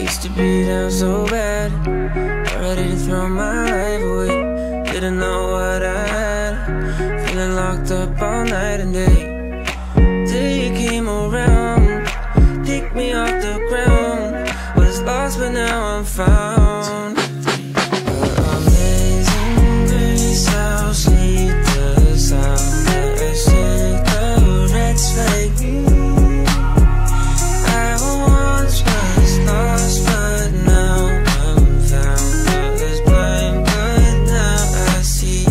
used to be down so bad, ready to throw my life away. Didn't know what I had, feeling locked up all night and day. Till you came around, picked me off the ground. Was lost but now I'm found. Amazing grace, how sweet the sound that saved a wretch like me. I once was lost but now I'm found. Was blind but now I see.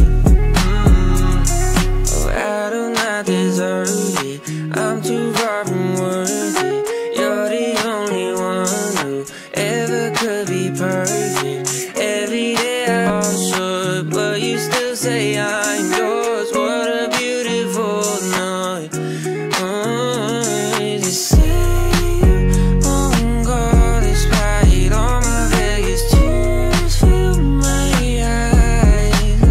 Oh, I do not deserve it, I'm too far from worthy. You're the only one who ever could be perfect. Every day I fall short, but you still say I'm yours. What a beautiful night. Just say on God, despite all my Vegas tears fill my eyes.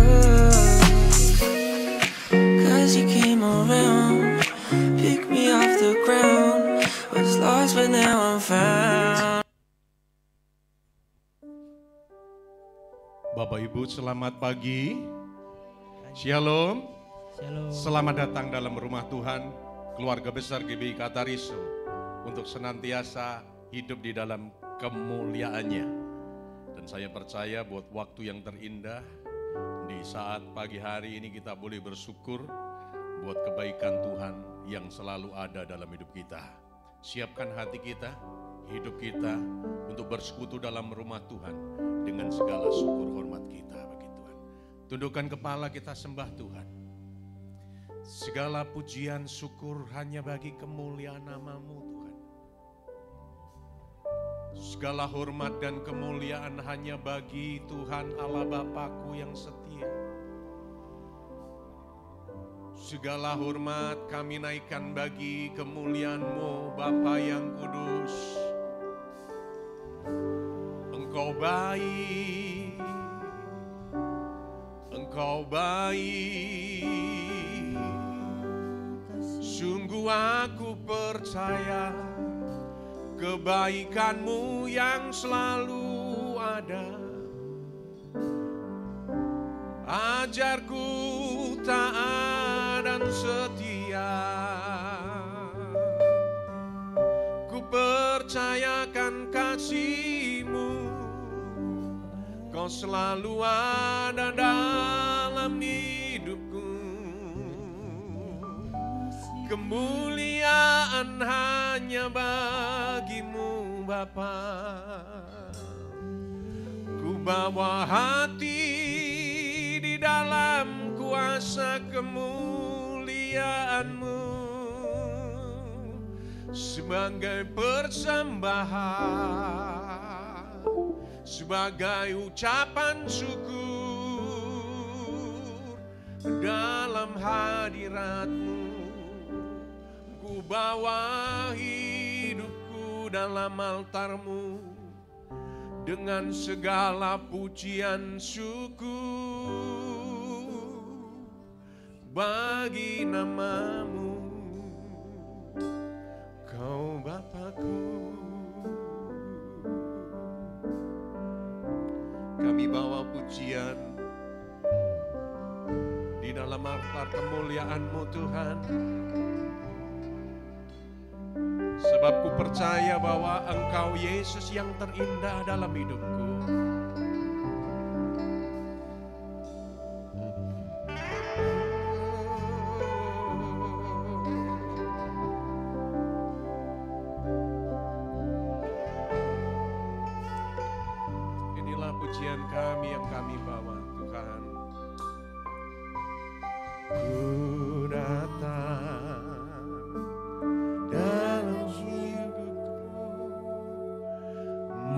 Cause you came around, picked me off the ground. Was lost but now I'm found. Bapak Ibu selamat pagi. Shalom. Shalom. Selamat datang dalam rumah Tuhan, keluarga besar GBI Katarisu, untuk senantiasa hidup di dalam kemuliaannya. Dan saya percaya buat waktu yang terindah di saat pagi hari ini kita boleh bersyukur buat kebaikan Tuhan yang selalu ada dalam hidup kita. Siapkan hati kita, hidup kita untuk bersekutu dalam rumah Tuhan dengan segala syukur hormat kita bagi Tuhan. Tundukkan kepala, kita sembah Tuhan. Segala pujian syukur hanya bagi kemuliaan nama-Mu Tuhan. Segala hormat dan kemuliaan hanya bagi Tuhan Allah Bapakku yang setia. Segala hormat kami naikkan bagi kemuliaan-Mu Bapa yang kudus. Engkau baik, Engkau baik. Sungguh aku percaya kebaikan-Mu yang selalu ada. Ajarku taat dan setia. Ku percayakan kasih-Mu, Kau selalu ada dalam hidupku. Kemuliaan hanya bagi-Mu Bapa. Ku bawa hati di dalam kuasa kemuliaan-Mu sebagai persembahan, sebagai ucapan syukur dalam hadirat-Mu. Ku bawa hidupku dalam altar-Mu dengan segala pujian syukur bagi nama-Mu. Kau Bapakku. Kami bawa pujian di dalam altar kemuliaan-Mu Tuhan. Sebab ku percaya bahwa Engkau Yesus yang terindah dalam hidupku. Inilah pujian kami yang kami bawa Tuhan. Ku datang dalam hidupku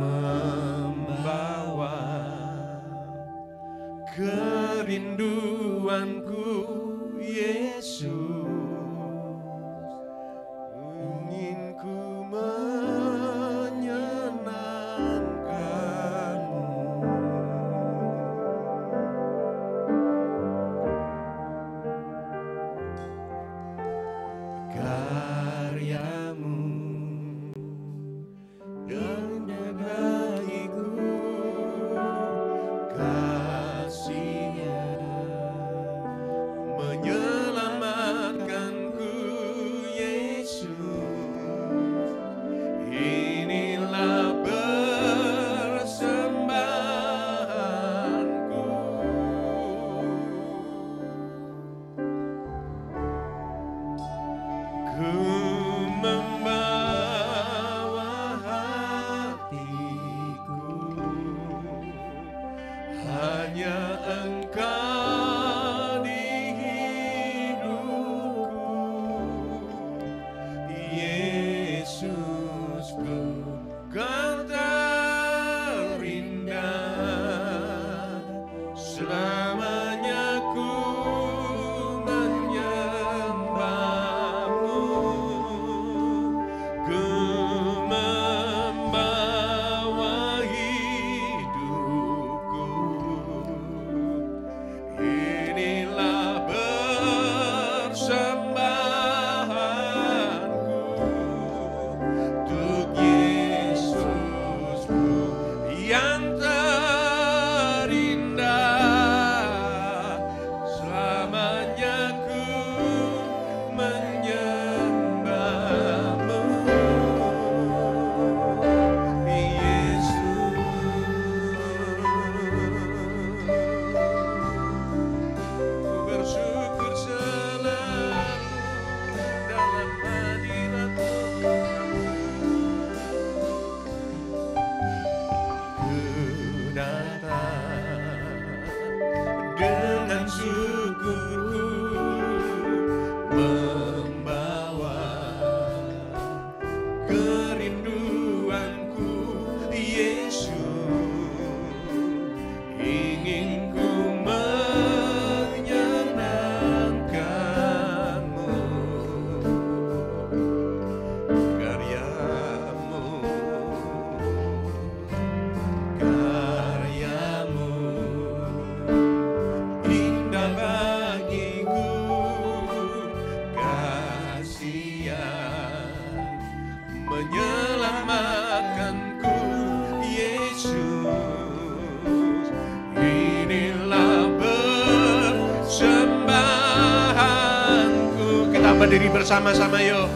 membawa kerinduanku Yesus. Ingin ku menyenangkan-Mu. Karya-Mu dan berdiri bersama-sama yuk.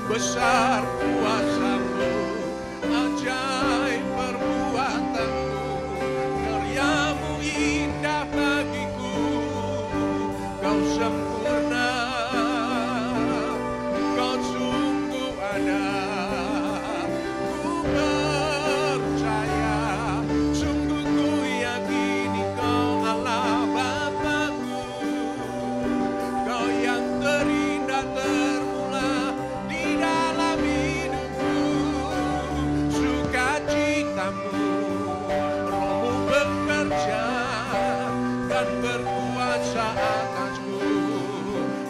besar kuasa-Mu, ajaib perbuatan-Mu, karya-Mu indah bagiku, Kau sempurna, Kau sungguh ada. Ku percaya, sungguh ku yakini Kau Allah Bapa-Ku, Kau yang terindah termula di dalam hidupku. Sukacita-Mu, Roh-Mu bekerja dan berkuasa atasku.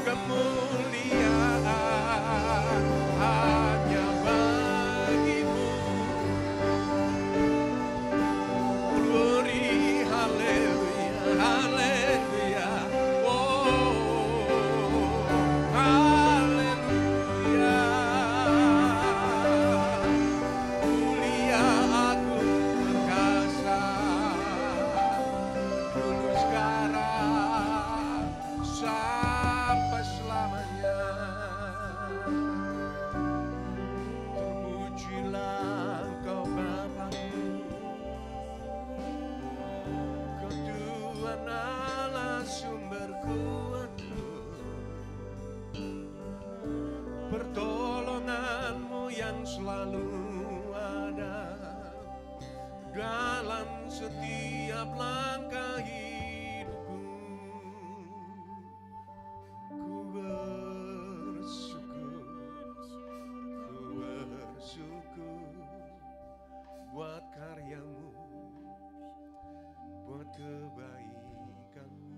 Kemuliaan hanya bagi-Mu. Glory, haleluya, haleluya. Oh, haleluya. Mulia agung perkasa, dulu sekarang sampai selamanya. Terpujilah Engkau Bapa-Ku, Kau Tuhan Allah sumber kuat-Ku. Pertolongan-Mu yang selalu ada dalam setiap langkah hidupku. Ku bersyukur buat karya-Mu, buat kebaikan-Mu.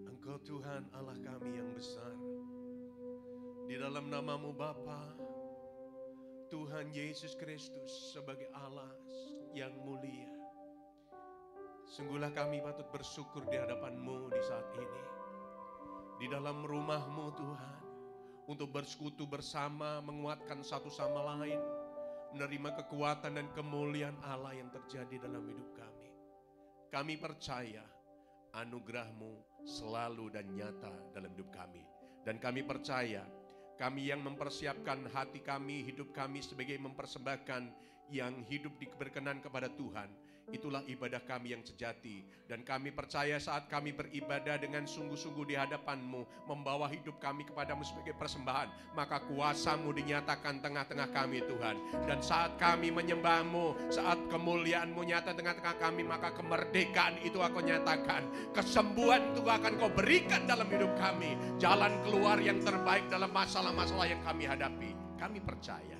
Engkau Tuhan Allah kami yang besar. Di dalam nama-Mu Bapa, Tuhan Yesus Kristus sebagai Allah yang mulia, sungguhlah kami patut bersyukur di hadapan-Mu di saat ini. Di dalam rumah-Mu Tuhan, untuk bersekutu bersama, menguatkan satu sama lain, menerima kekuatan dan kemuliaan Allah yang terjadi dalam hidup kami. Kami percaya anugerah-Mu selalu dan nyata dalam hidup kami. Dan kami percaya kami yang mempersiapkan hati kami, hidup kami sebagai mempersembahkan yang hidup berkenan kepada Tuhan, itulah ibadah kami yang sejati. Dan kami percaya saat kami beribadah dengan sungguh-sungguh di hadapan-Mu, membawa hidup kami kepadamu sebagai persembahan, maka kuasa-Mu dinyatakan tengah-tengah kami Tuhan. Dan saat kami menyembah-Mu, saat kemuliaan-Mu nyata tengah-tengah kami, maka kemerdekaan itu Aku nyatakan, kesembuhan itu akan Kau berikan dalam hidup kami, jalan keluar yang terbaik dalam masalah-masalah yang kami hadapi. Kami percaya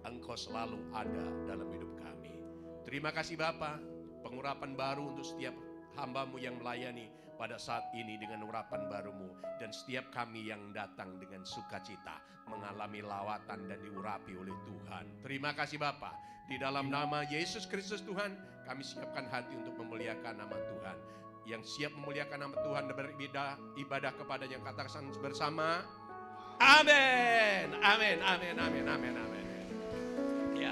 Engkau selalu ada dalam hidup kami. Terima kasih Bapa, pengurapan baru untuk setiap hamba-Mu yang melayani pada saat ini dengan urapan baru-Mu. Dan setiap kami yang datang dengan sukacita mengalami lawatan dan diurapi oleh Tuhan. Terima kasih Bapa, di dalam nama Yesus Kristus Tuhan, kami siapkan hati untuk memuliakan nama Tuhan. Yang siap memuliakan nama Tuhan dan beribadah kepada-Nya, katakan bersama, amin, amin, amin, amin, amin, amin. Ya,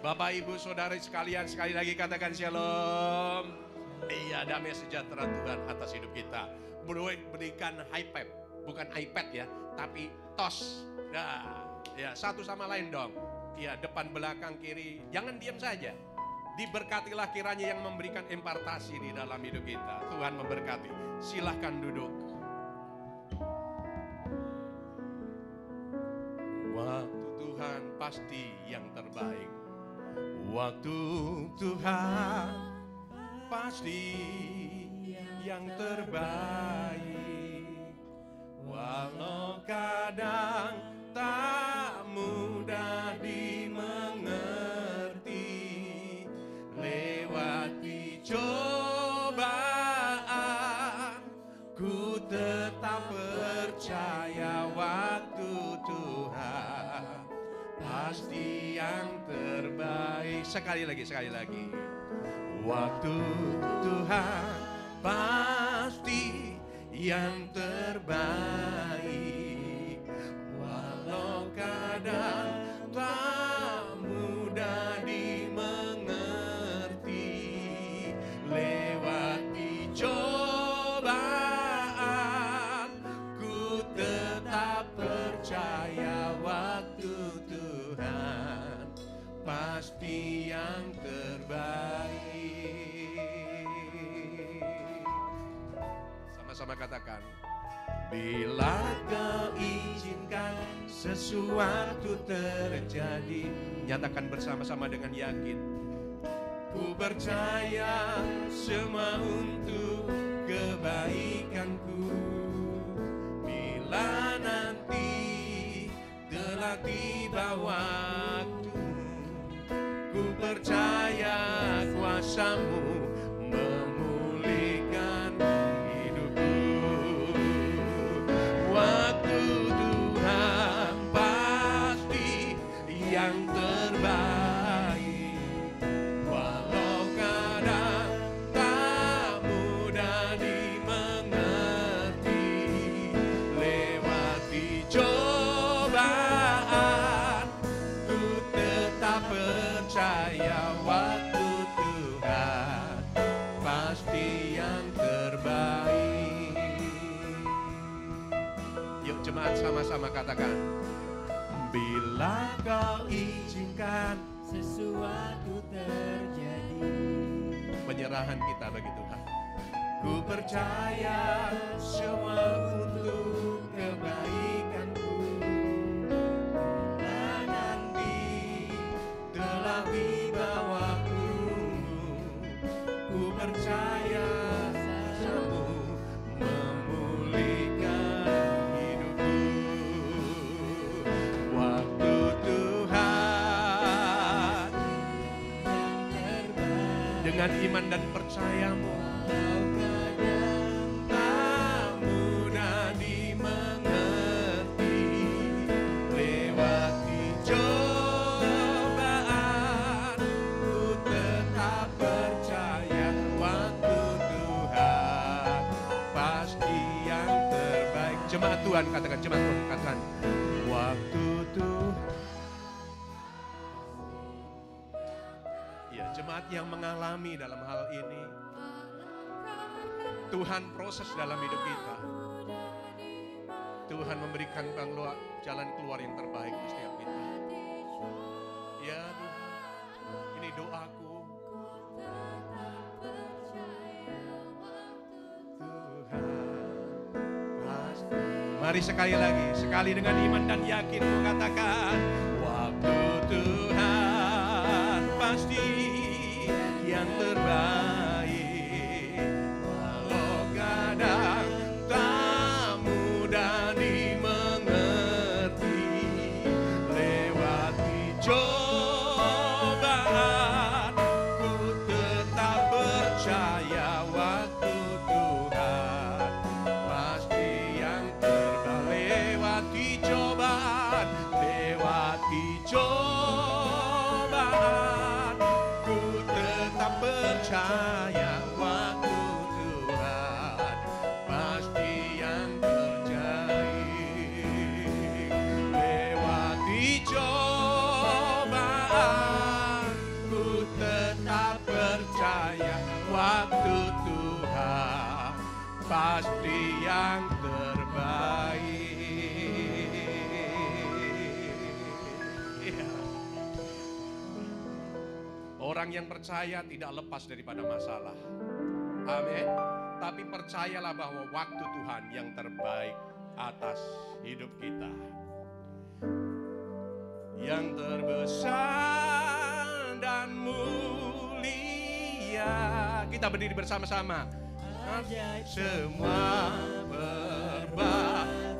Bapak Ibu Saudara sekalian, sekali lagi katakan shalom. Iya, damai sejahtera Tuhan atas hidup kita. Berikan high five, bukan iPad ya, tapi tos. Nah, ya satu sama lain dong. Ya, depan, belakang, kiri, jangan diam saja. Diberkatilah kiranya yang memberikan impartasi di dalam hidup kita. Tuhan memberkati. Silahkan duduk. Waktu Tuhan pasti yang terbaik. Waktu Tuhan pasti yang terbaik. Walau kadang tak mudah dimengerti, lewati cobaan, ku tetap percaya waktu Tuhan pasti yang terbaik. Sekali lagi. Waktu Tuhan pasti yang terbaik. Walau kadang tak mudah dimengerti, lewati cobaan, ku tetap percaya katakan, bila Kau izinkan sesuatu terjadi. Nyatakan bersama-sama dengan yakin. Ku percaya semua untuk kebaikanku. Bila nanti telah tiba waktu, ku percaya kuasa-Mu memulihkan hidupku. Waktu Tuhan pasti yang terbaik, walau kadang tak mudah dimengerti. Lewati cobaan, ku tetap percaya waktu Tuhan pasti yang terbaik. Yuk jemaat sama-sama katakan, bila Kau izinkan sesuatu terjadi. penyerahan kita bagi Tuhan. Ku percaya semua untuk kebaikanku. Bila nanti telah tiba waktumu, ku percaya kuasa-Mu memulihkan hidupku. Waktu Tuhan dengan iman dan percayamu, tak mudah dimengerti. Lewati cobaan, ku tetap percaya waktu Tuhan pasti yang terbaik. Jemaat Tuhan katakan, jemaat Tuhan katakan, waktu Tuhan. Ya, jemaat yang mengalami dalam hal ini, Tuhan proses dalam hidup kita. Tuhan memberikan jalan keluar yang terbaik untuk setiap kita. Ya Tuhan, ini doaku. Tuhan pasti. Mari sekali lagi, sekali dengan iman dan yakin ku katakan, waktu Tuhan pasti yang terbaik, walau kadang tak mudah dimengerti. Lewati cobaan, ku tetap percaya waktu Tuhan pasti yang terbaik. Lewati cobaan, lewati cobaan, ku tetap percaya waktu Tuhan pasti yang terbaik. Lewati cobaan, ku tetap percaya waktu Tuhan pasti yang terbaik. Ya. Orang yang percaya tidak lepas daripada masalah. Amin. Tapi percayalah bahwa waktu Tuhan yang terbaik atas hidup kita. Yang terbesar dan mulia. Kita berdiri bersama-sama. Semua perbuatan,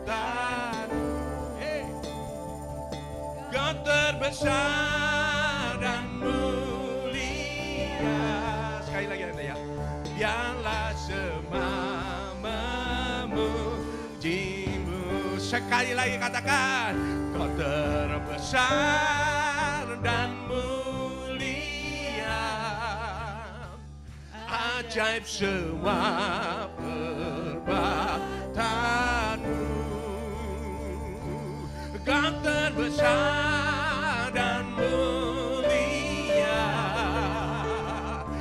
Kau terbesar dan mulia. Sekali lagi ya. Biarlah semua memuji-Mu. Sekali lagi katakan, Kau terbesar dan mulia. Ajaib semua perbuatan-Mu. Kau terbesar dan mulia.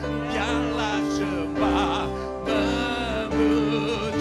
Biarlah semua memuji-Mu.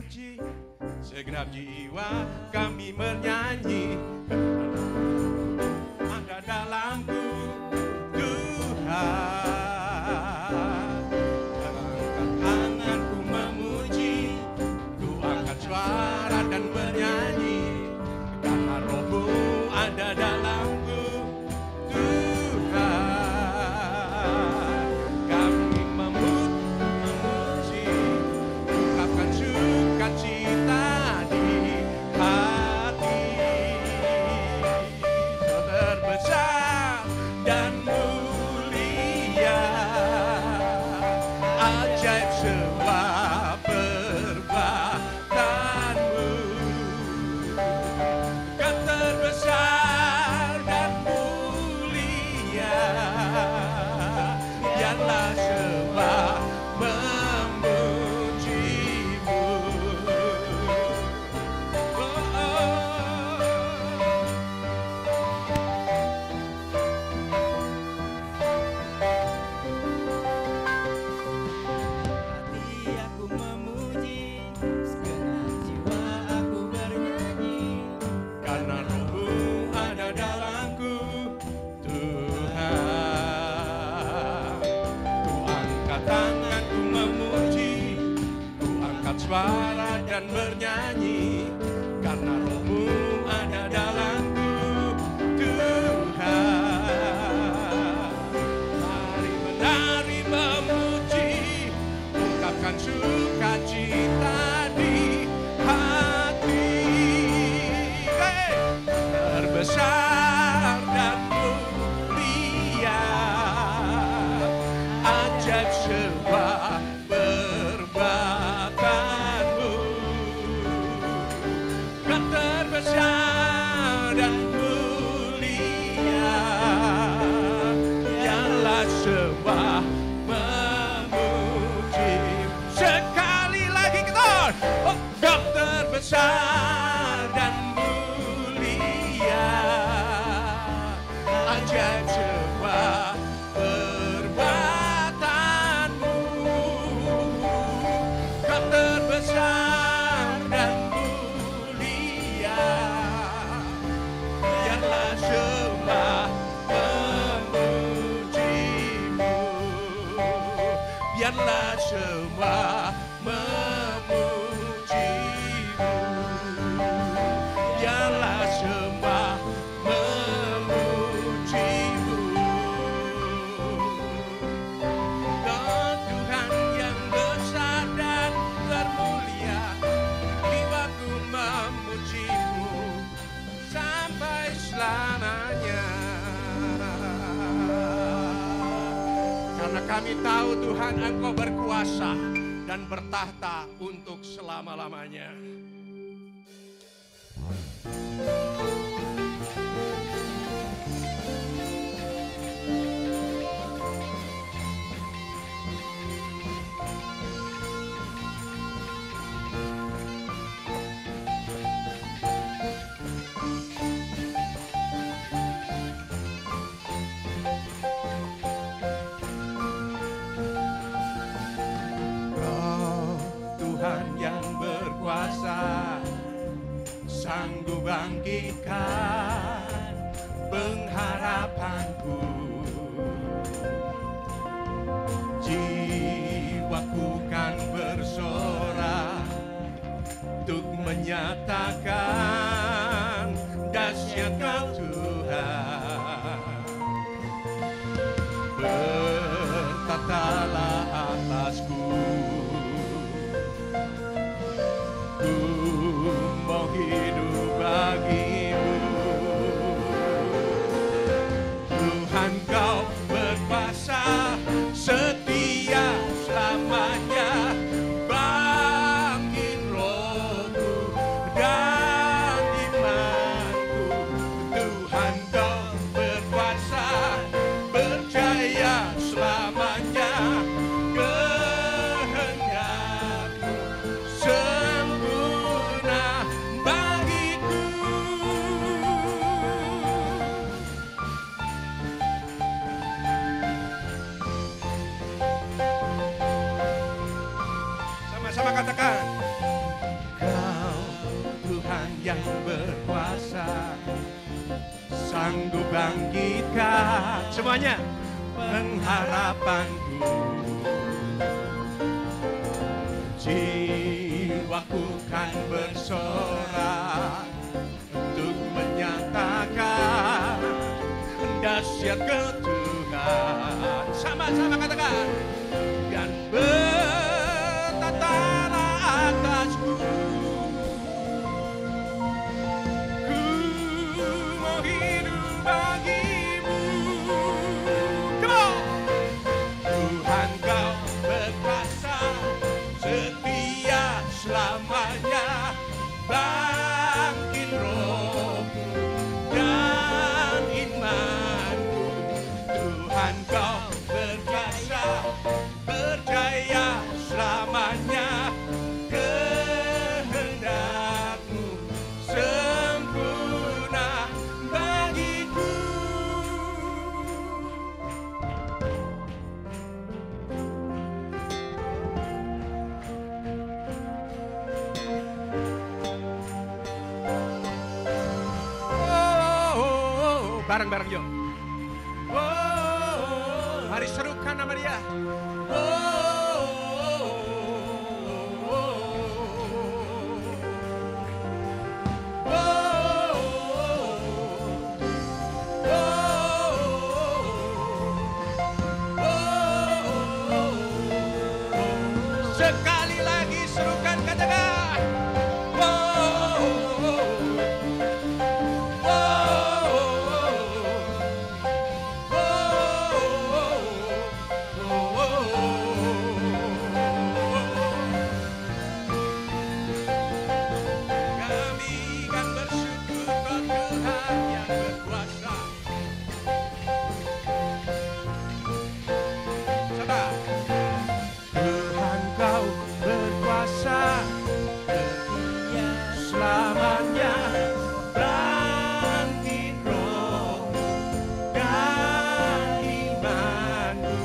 memuji, segenap jiwa kami bernyanyi. Ada dalamku Tuhan. Angkat tanganku memuji, ku angkat suara dan bernyanyi, karena Roh-Mu ada dalamku Tuhan. Kami memuji, ungkapkan sukacita di hati. Kau terbesar dan mulia, ajaib semua perbuatanmu. Kau terbesar dan mulia, biarlah semua memujimu. Hati aku memuji, segenap jiwa aku bernyanyi. Karena Roh-Mu ada dalamku Tuhan. Ku angkat tanganku memuji, ku angkat suara dan bernyanyi, karena Roh-Mu ada dalamku Tuhan. Mari menari memuji, ungkapkan sukacita di hati. Terbesar dan mulia, ajaib semua perbuatanmu. Kau terbesar dan mulia, biarlah semua memuji. Sekali lagi kita, oh, Kau terbesar dan mulia, ajaib semua perbuatanmu. Kau terbesar dan mulia, biarlah semua memujimu. Biarlah semua memujimu. Biarlah semua memujimu. Dan Tuhan yang besar dan termulia, jiwaku memujimu sampai selamanya. Karena kami tahu Tuhan Engkau berkuasa dan bertahta untuk selama-lamanya. Kau Tuhan yang berkuasa, sanggup bangkitkan pengharapanku. Jiwaku kan bersorak untuk menyatakan dahsyat Kau Tuhan. Bertatalah atasku, ku mau hidup bagimu. Tuhan Kau berkuasa, setia selamanya. Bangkit rohku dan imanku, Tuhan Kau sanggup bangkitkan semuanya pengharapanku. Jiwaku kan bersorak untuk menyatakan dahsyat Tuhan. Sama-sama katakan. Dan bertatalah atasku. Ku mau hidup bagimu. Come on. Tuhan kau berkuasa, setia selamanya. Bangkit rohku dan imanku. Tuhan kau berkuasa, berjaya selamanya. Kehendakmu sempurna bagiku. Bareng-bareng yuk. Mari serukan nama Dia. Sekali lagi serukan katakan. Kami kan bersyukur kau Tuhan yang berkuasa. Coba. Tuhan kau berkuasa, setia selamanya. Bangkit rohku dan imanku.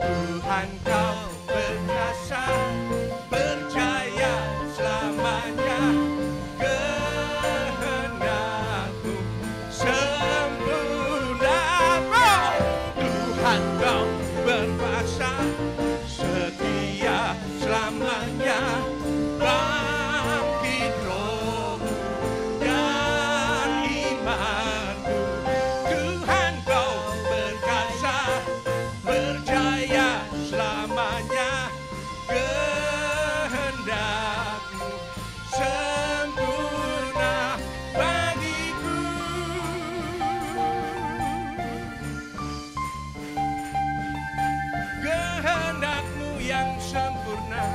Tuhan kau berkuasa, berjaya selamanya. Kehendakmu sempurna. Tuhan kau berkuasa, setia selamanya. Bangkit rohku dan imanku. Tuhan kau berkuasa, berjaya selamanya. Kehendakmu sempurna bagiku. Kehendakmu yang sempurna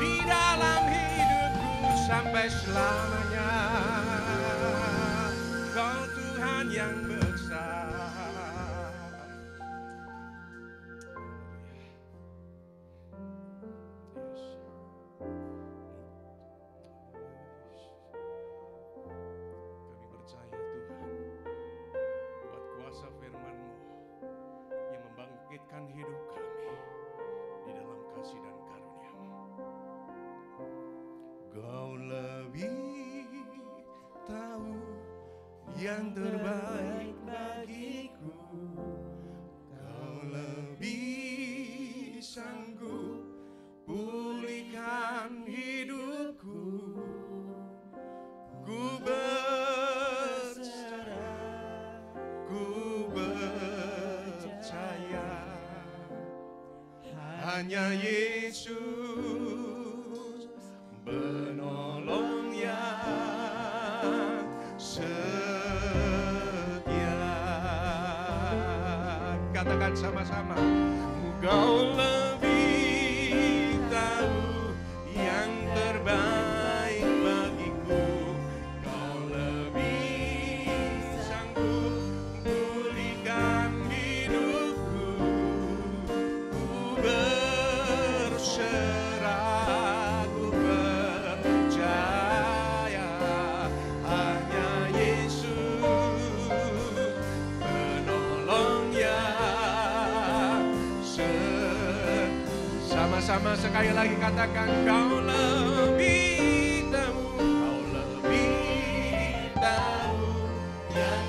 di dalam hidupku sampai selamanya. Kau Tuhan yang besar. Kami percaya Tuhan, buat kuasa firman-Mu yang membangkitkan hidup kami di dalam kasih dan karunia-Mu. Kau lebih tahu yang terbaik bagiku. Kau lebih sanggup pulihkan hidupku. Ku berserah, ku percaya. Hanya Yesus penolong yang setia. Katakan sama-sama. Kau lebih tahu yang terbaik bagiku. Kau lebih sanggup pulihkan hidupku. Ku berserah, ku percaya. Hanya Yesus penolong yang sama-sama sekali lagi katakan. Kau lebih tahu, kau lebih tahu yang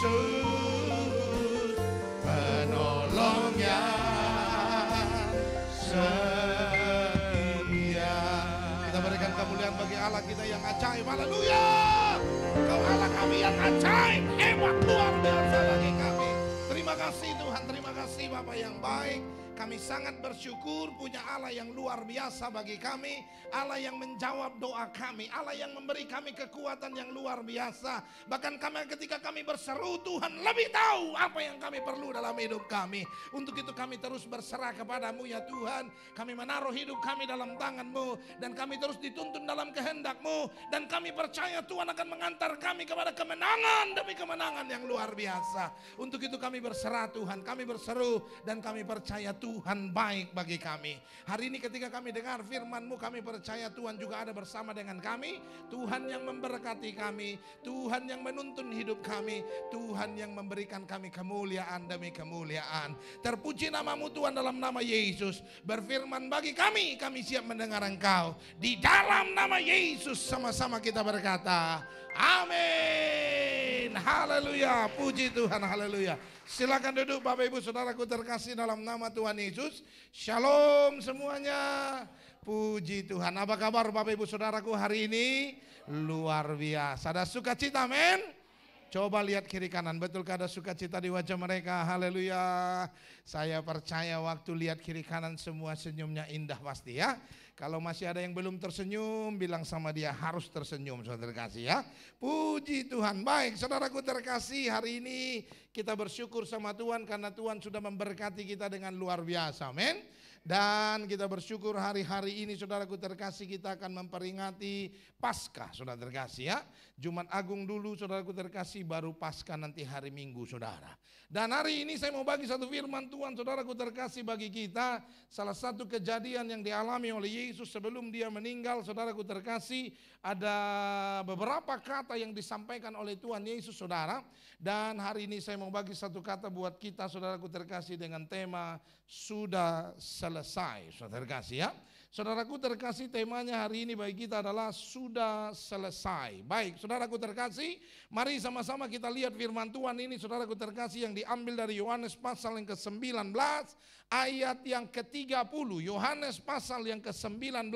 Yesus penolongnya setia. Kita berikan kemuliaan bagi Allah kita yang ajaib. Haleluya. Kau Allah kami yang ajaib, hebat, luar biasa bagi kami. Terima kasih Tuhan, terima kasih Bapa yang baik. Kami sangat bersyukur punya Allah yang luar biasa bagi kami. Allah yang menjawab doa kami. Allah yang memberi kami kekuatan yang luar biasa. Bahkan ketika kami berseru, Tuhan lebih tahu apa yang kami perlu dalam hidup kami. Untuk itu kami terus berserah kepadamu ya Tuhan. Kami menaruh hidup kami dalam tangan-Mu. Dan kami terus dituntun dalam kehendak-Mu. Dan kami percaya Tuhan akan mengantar kami kepada kemenangan demi kemenangan yang luar biasa. Untuk itu kami berserah Tuhan. Kami berseru dan kami percaya Tuhan baik bagi kami. Hari ini ketika kami dengar firman-Mu, kami percaya Tuhan juga ada bersama dengan kami. Tuhan yang memberkati kami, Tuhan yang menuntun hidup kami, Tuhan yang memberikan kami kemuliaan demi kemuliaan. Terpuji nama-Mu Tuhan dalam nama Yesus. Berfirman bagi kami siap mendengar Engkau. Di dalam nama Yesus sama-sama kita berkata, amin. Haleluya, puji Tuhan, haleluya. Silakan duduk Bapak Ibu Saudaraku terkasih dalam nama Tuhan Yesus. Shalom semuanya. Puji Tuhan. Apa kabar Bapak Ibu Saudaraku hari ini? Luar biasa. Ada sukacita, men? Coba lihat kiri kanan, betulkah ada sukacita di wajah mereka? Haleluya. Saya percaya waktu lihat kiri kanan semua senyumnya indah pasti ya. Kalau masih ada yang belum tersenyum, bilang sama dia harus tersenyum, saudara terkasih ya. Puji Tuhan. Baik, saudaraku terkasih, hari ini kita bersyukur sama Tuhan karena Tuhan sudah memberkati kita dengan luar biasa. Amin. Dan kita bersyukur hari-hari ini saudaraku terkasih kita akan memperingati Paskah, saudara terkasih ya. Jumat Agung dulu saudaraku terkasih, baru Paskah nanti hari Minggu saudara. Dan hari ini saya mau bagi satu firman Tuhan saudaraku terkasih bagi kita. Salah satu kejadian yang dialami oleh Yesus sebelum dia meninggal saudaraku terkasih. Ada beberapa kata yang disampaikan oleh Tuhan Yesus saudara. Dan hari ini saya mau bagi satu kata buat kita saudaraku terkasih dengan tema sudah selesai, saudara terkasih ya. Saudaraku terkasih, temanya hari ini bagi kita adalah sudah selesai. Baik, saudaraku terkasih, mari sama-sama kita lihat firman Tuhan ini saudaraku terkasih yang diambil dari Yohanes pasal yang ke-19 ayat yang ke-30. Yohanes pasal yang ke-19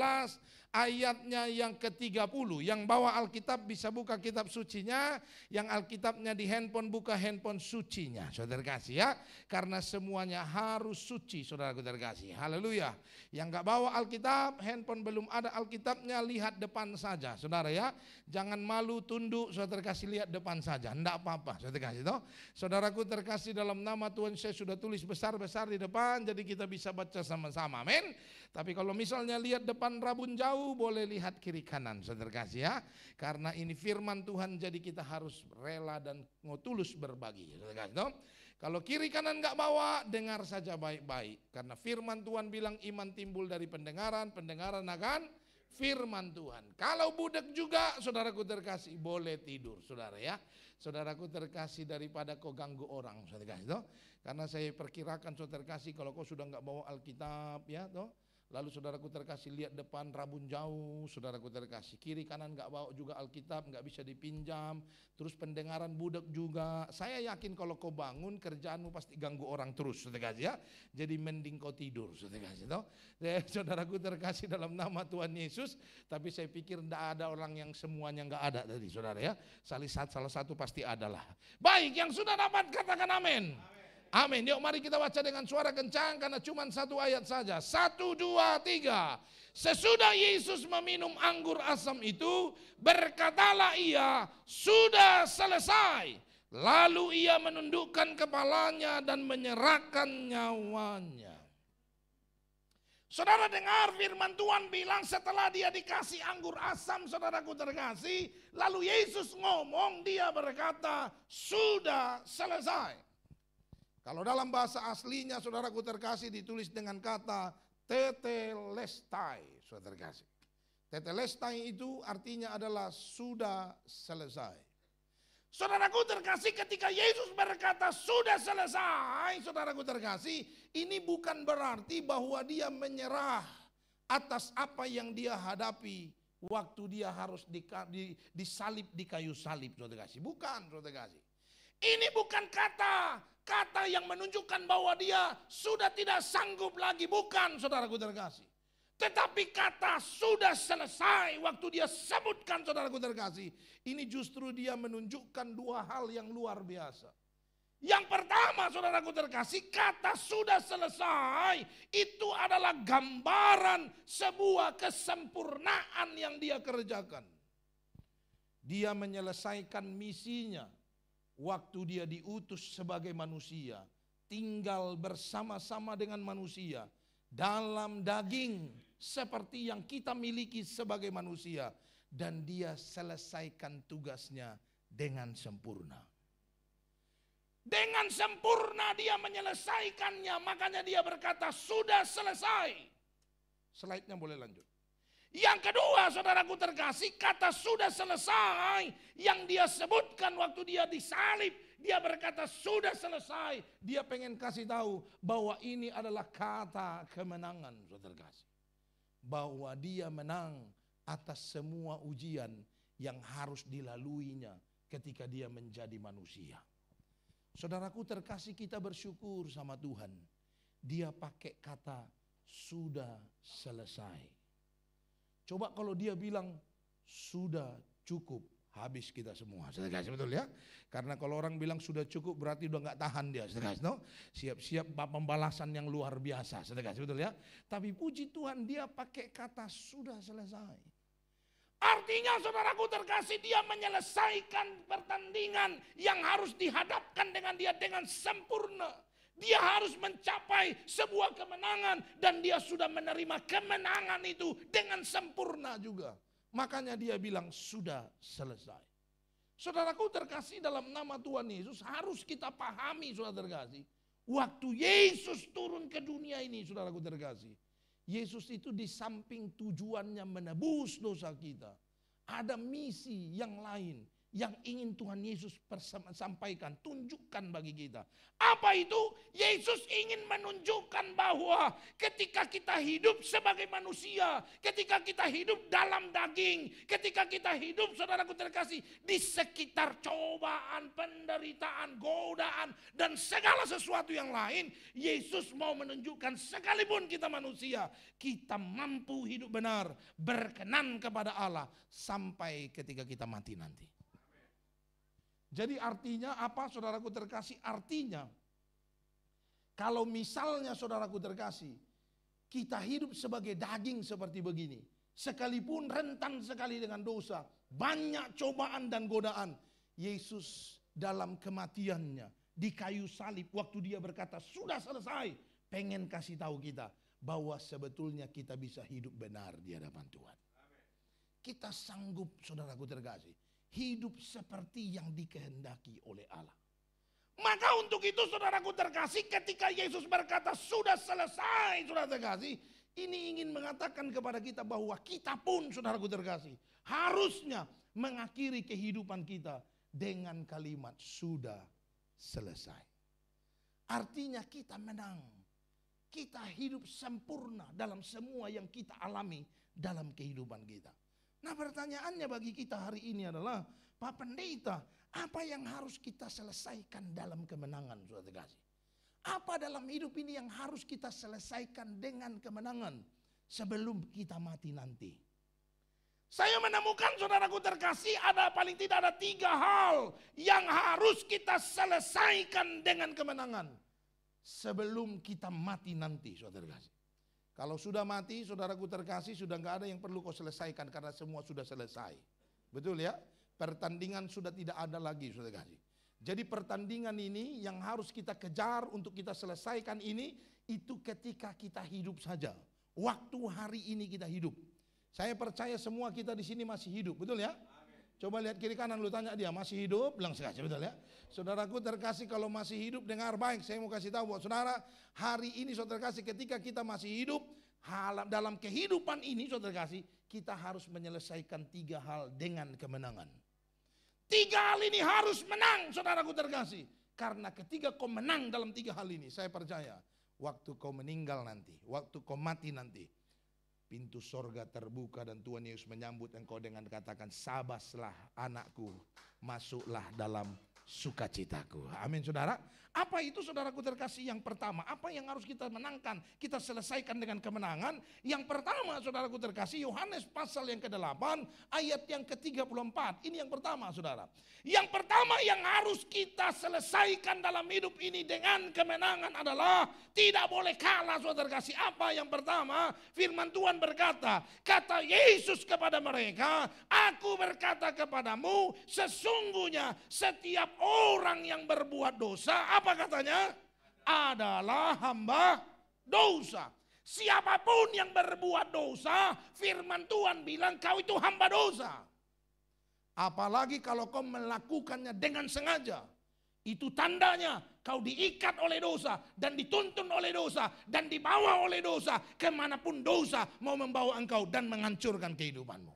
ayatnya yang ke-30. Yang bawa Alkitab bisa buka kitab sucinya, yang Alkitabnya di handphone buka handphone sucinya, saudara terkasih ya. Karena semuanya harus suci, saudaraku terkasih. Haleluya. Yang gak bawa Alkitab, handphone belum ada Alkitabnya, lihat depan saja, saudara ya. Jangan malu, tunduk, saudara terkasih, lihat depan saja, enggak apa-apa, saudara terkasih toh. Saudaraku terkasih, dalam nama Tuhan saya sudah tulis besar-besar di depan, jadi kita bisa baca sama-sama, amin. Tapi kalau misalnya lihat depan rabun jauh, boleh lihat kiri kanan, saudara terkasih ya. Karena ini firman Tuhan, jadi kita harus rela dan tulus berbagi, saudara terkasih toh. Kalau kiri kanan nggak bawa, dengar saja baik-baik. Karena firman Tuhan bilang iman timbul dari pendengaran, pendengaran akan firman Tuhan. Kalau budak juga, saudaraku terkasih, boleh tidur, saudara ya. Saudaraku terkasih, daripada kau ganggu orang, saudara terkasih toh. Karena saya perkirakan saudara terkasih, kalau kau sudah nggak bawa Alkitab ya toh. Lalu saudaraku terkasih lihat depan rabun jauh, saudaraku terkasih kiri kanan nggak bawa juga Alkitab, nggak bisa dipinjam, terus pendengaran budak juga. Saya yakin kalau kau bangun kerjaanmu pasti ganggu orang terus, saudara terkasih ya. Jadi mending kau tidur, saudara terkasih toh. Saudaraku terkasih dalam nama Tuhan Yesus, tapi saya pikir tidak ada orang yang semuanya nggak ada tadi, saudara ya. Salah satu pasti adalah. Baik, yang sudah dapat katakan amin. Amin. Yuk mari kita baca dengan suara kencang karena cuma satu ayat saja. 1, 2, 3. Sesudah Yesus meminum anggur asam itu, berkatalah ia, sudah selesai. Lalu ia menundukkan kepalanya dan menyerahkan nyawanya. Saudara dengar firman Tuhan bilang setelah dia dikasih anggur asam, saudaraku terkasih, lalu Yesus ngomong, dia berkata, sudah selesai. Kalau dalam bahasa aslinya saudaraku terkasih ditulis dengan kata tetelestai, saudara terkasih. Tetelestai itu artinya adalah sudah selesai. Saudaraku terkasih, ketika Yesus berkata sudah selesai, saudaraku terkasih, ini bukan berarti bahwa dia menyerah atas apa yang dia hadapi waktu dia harus disalib di kayu salib, saudara terkasih. Bukan, saudara terkasih. Ini bukan kata yang menunjukkan bahwa dia sudah tidak sanggup lagi. Bukan, saudaraku terkasih. Tetapi kata sudah selesai waktu dia sebutkan, saudaraku terkasih. Ini justru dia menunjukkan dua hal yang luar biasa. Yang pertama, saudaraku terkasih, kata sudah selesai itu adalah gambaran sebuah kesempurnaan yang dia kerjakan. Dia menyelesaikan misinya waktu dia diutus sebagai manusia, tinggal bersama-sama dengan manusia dalam daging seperti yang kita miliki sebagai manusia, dan dia selesaikan tugasnya dengan sempurna. Dengan sempurna dia menyelesaikannya, makanya dia berkata sudah selesai. Slide-nya boleh lanjut. Yang kedua, saudaraku terkasih, kata sudah selesai yang dia sebutkan waktu dia disalib, dia berkata sudah selesai. Dia pengen kasih tahu bahwa ini adalah kata kemenangan, saudara terkasih. Bahwa dia menang atas semua ujian yang harus dilaluinya ketika dia menjadi manusia. Saudaraku terkasih, kita bersyukur sama Tuhan. Dia pakai kata sudah selesai. Coba kalau dia bilang sudah cukup, habis kita semua. Saudara kasih, betul ya? Karena kalau orang bilang sudah cukup berarti udah nggak tahan dia. Saudara kasih, no? Siap-siap pembalasan yang luar biasa. Saudara kasih, betul ya? Tapi puji Tuhan dia pakai kata sudah selesai. Artinya saudaraku terkasih, dia menyelesaikan pertandingan yang harus dihadapkan dengan dia dengan sempurna. Dia harus mencapai sebuah kemenangan dan dia sudah menerima kemenangan itu dengan sempurna juga. Makanya dia bilang sudah selesai. Saudaraku terkasih, dalam nama Tuhan Yesus harus kita pahami, saudara terkasih. Waktu Yesus turun ke dunia ini, saudaraku terkasih, Yesus itu di samping tujuannya menebus dosa kita, ada misi yang lain yang ingin Tuhan Yesus sampaikan, tunjukkan bagi kita. Apa itu? Yesus ingin menunjukkan bahwa ketika kita hidup sebagai manusia, ketika kita hidup dalam daging, ketika kita hidup, saudaraku terkasih, di sekitar cobaan, penderitaan, godaan, dan segala sesuatu yang lain, Yesus mau menunjukkan sekalipun kita manusia, kita mampu hidup benar, berkenan kepada Allah, sampai ketika kita mati nanti. Jadi artinya apa, saudaraku terkasih? Artinya kalau misalnya saudaraku terkasih, kita hidup sebagai daging seperti begini, sekalipun rentan sekali dengan dosa, banyak cobaan dan godaan, Yesus dalam kematiannya di kayu salib waktu dia berkata sudah selesai, pengen kasih tahu kita bahwa sebetulnya kita bisa hidup benar di hadapan Tuhan. Kita sanggup, saudaraku terkasih, hidup seperti yang dikehendaki oleh Allah. Maka untuk itu saudaraku terkasih, ketika Yesus berkata sudah selesai, saudara terkasih, ini ingin mengatakan kepada kita bahwa kita pun, saudaraku terkasih, harusnya mengakhiri kehidupan kita dengan kalimat sudah selesai. Artinya kita menang. Kita hidup sempurna dalam semua yang kita alami dalam kehidupan kita. Nah, pertanyaannya bagi kita hari ini adalah, Pak Pendeta, apa yang harus kita selesaikan dalam kemenangan, saudara terkasih? Apa dalam hidup ini yang harus kita selesaikan dengan kemenangan sebelum kita mati nanti? Saya menemukan, saudaraku terkasih, ada paling tidak ada 3 hal yang harus kita selesaikan dengan kemenangan sebelum kita mati nanti, saudara terkasih. Kalau sudah mati, saudaraku terkasih, sudah nggak ada yang perlu kau selesaikan karena semua sudah selesai. Betul ya? Pertandingan sudah tidak ada lagi, saudara terkasih. Jadi pertandingan ini yang harus kita kejar untuk kita selesaikan ini, itu ketika kita hidup saja. Waktu hari ini kita hidup. Saya percaya semua kita di sini masih hidup, betul ya? Coba lihat kiri kanan, lu tanya dia, masih hidup? Bilang sekali, betul ya? Saudaraku terkasih, kalau masih hidup, dengar baik, saya mau kasih tahu buat saudara, hari ini saudara terkasih, ketika kita masih hidup, dalam kehidupan ini saudara terkasih, kita harus menyelesaikan 3 hal dengan kemenangan. 3 hal ini harus menang, saudaraku terkasih. Karena ketika kau menang dalam 3 hal ini, saya percaya, waktu kau meninggal nanti, waktu kau mati nanti, pintu sorga terbuka dan Tuhan Yesus menyambut engkau dengan katakan, sabaslah anakku, masuklah dalam sukacitaku. Amin saudara. Apa itu saudaraku terkasih yang pertama? Apa yang harus kita menangkan? Kita selesaikan dengan kemenangan. Yang pertama saudaraku terkasih, Yohanes pasal yang ke-8 ayat yang ke-34. Ini yang pertama saudara. Yang pertama yang harus kita selesaikan dalam hidup ini dengan kemenangan adalah tidak boleh kalah saudara terkasih. Apa yang pertama? Firman Tuhan berkata, kata Yesus kepada mereka, aku berkata kepadamu, sesungguhnya setiap orang yang berbuat dosa, apa katanya? Adalah hamba dosa. Siapapun yang berbuat dosa, firman Tuhan bilang kau itu hamba dosa. Apalagi kalau kau melakukannya dengan sengaja. Itu tandanya kau diikat oleh dosa dan dituntun oleh dosa dan dibawa oleh dosa kemanapun dosa mau membawa engkau dan menghancurkan kehidupanmu.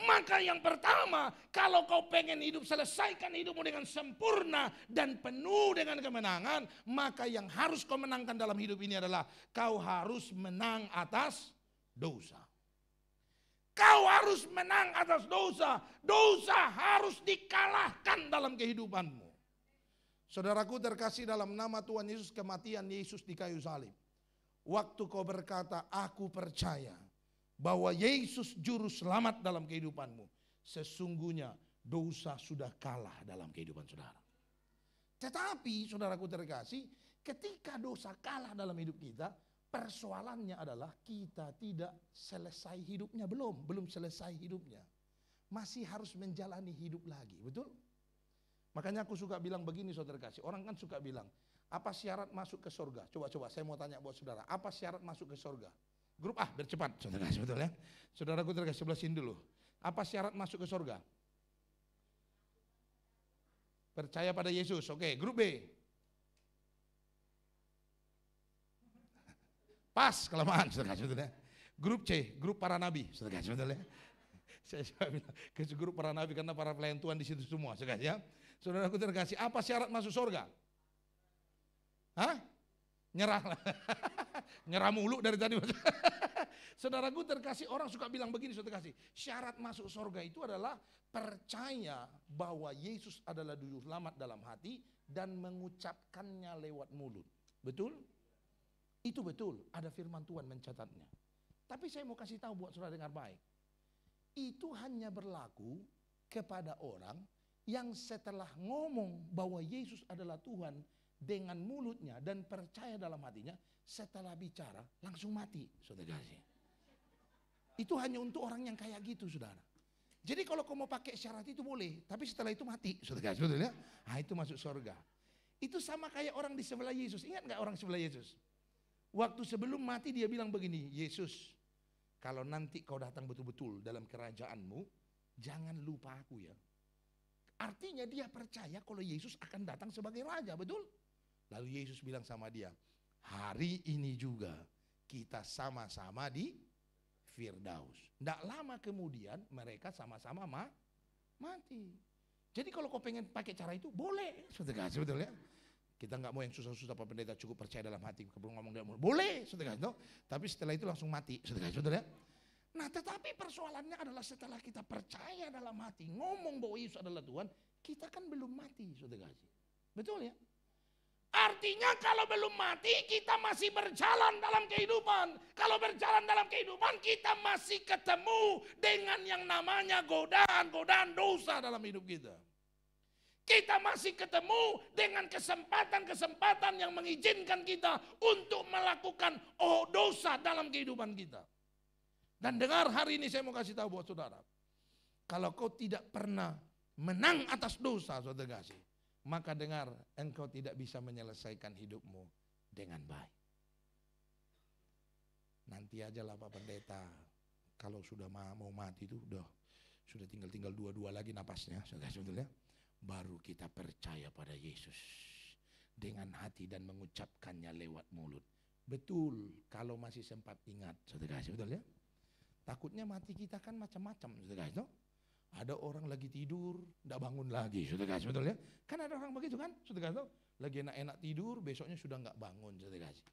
Maka yang pertama, kalau kau pengen hidup, selesaikan hidupmu dengan sempurna dan penuh dengan kemenangan, maka yang harus kau menangkan dalam hidup ini adalah kau harus menang atas dosa. Kau harus menang atas dosa. Dosa harus dikalahkan dalam kehidupanmu. Saudaraku terkasih, dalam nama Tuhan Yesus, kematian Yesus di kayu salib. Waktu kau berkata, aku percaya bahwa Yesus juru selamat dalam kehidupanmu, sesungguhnya dosa sudah kalah dalam kehidupan saudara. Tetapi saudaraku terkasih, ketika dosa kalah dalam hidup kita, persoalannya adalah kita tidak selesai hidupnya, belum selesai hidupnya. Masih harus menjalani hidup lagi, betul? Makanya aku suka bilang begini saudara kasih, orang kan suka bilang, apa syarat masuk ke surga? Coba saya mau tanya buat saudara, apa syarat masuk ke surga? Grup A, biar cepat saudara kasih, betul ya? Saudaraku terkasih, sebelah sini dulu. Apa syarat masuk ke surga? Percaya pada Yesus, oke. Grup B. Pas, kelamaan, saudara kasih, betul ya? Grup C, grup para nabi, saudara kasih, betul ya? Saya bilang ke grup para nabi karena para pelayan Tuhan di situ semua, saudara ya. Saudaraku terkasih, apa syarat masuk surga? Hah? Nyerah. Nyerah mulu dari tadi. Saudaraku terkasih, orang suka bilang begini saudara kasih, syarat masuk surga itu adalah percaya bahwa Yesus adalah juru selamat dalam hati dan mengucapkannya lewat mulut. Betul? Itu betul, ada firman Tuhan mencatatnya. Tapi saya mau kasih tahu buat saudara dengar baik. Itu hanya berlaku kepada orang yang setelah ngomong bahwa Yesus adalah Tuhan dengan mulutnya dan percaya dalam hatinya, setelah bicara langsung mati, saudara kasih. Itu hanya untuk orang yang kayak gitu, saudara. Jadi kalau kau mau pakai syarat itu boleh, tapi setelah itu mati, saudara kasih, betul ya? Nah, itu masuk surga. Itu sama kayak orang di sebelah Yesus. Ingat nggak orang sebelah Yesus? Waktu sebelum mati dia bilang begini, Yesus, kalau nanti kau datang betul-betul dalam kerajaanmu, jangan lupa aku ya. Artinya dia percaya kalau Yesus akan datang sebagai raja, betul? Lalu Yesus bilang sama dia, hari ini juga kita sama-sama di Firdaus. Tidak lama kemudian mereka sama-sama mati. Jadi kalau kau pengen pakai cara itu, boleh. Betul ya? Kita nggak mau yang susah-susah, Pak Pendeta, cukup percaya dalam hati, kebelum ngomong dia boleh, no? Tapi setelah itu langsung mati, betul ya? Nah, tetapi persoalannya adalah setelah kita percaya dalam hati, ngomong bahwa Yesus adalah Tuhan, kita kan belum mati, saudara kasih. Betul ya? Artinya kalau belum mati, kita masih berjalan dalam kehidupan. Kalau berjalan dalam kehidupan, kita masih ketemu dengan yang namanya godaan dosa dalam hidup kita. Kita masih ketemu dengan kesempatan-kesempatan yang mengizinkan kita untuk melakukan dosa dalam kehidupan kita. Dan dengar, hari ini saya mau kasih tahu buat saudara. Kalau kau tidak pernah menang atas dosa, saudara kasih, maka dengar, engkau tidak bisa menyelesaikan hidupmu dengan baik. Nanti aja lah Pak Pendeta, kalau sudah mau mati itu sudah tinggal dua lagi napasnya, saudara sebetulnya. Baru kita percaya pada Yesus dengan hati dan mengucapkannya lewat mulut. Betul, kalau masih sempat ingat, saudara kasih, betul ya? Takutnya mati kita kan macam-macam, saudara kasih. Ada orang lagi tidur, tidak bangun lagi, saudara kasih, betul ya? Kan ada orang begitu kan, saudara kasih. Lagi enak-enak tidur, besoknya sudah nggak bangun, saudara kasih.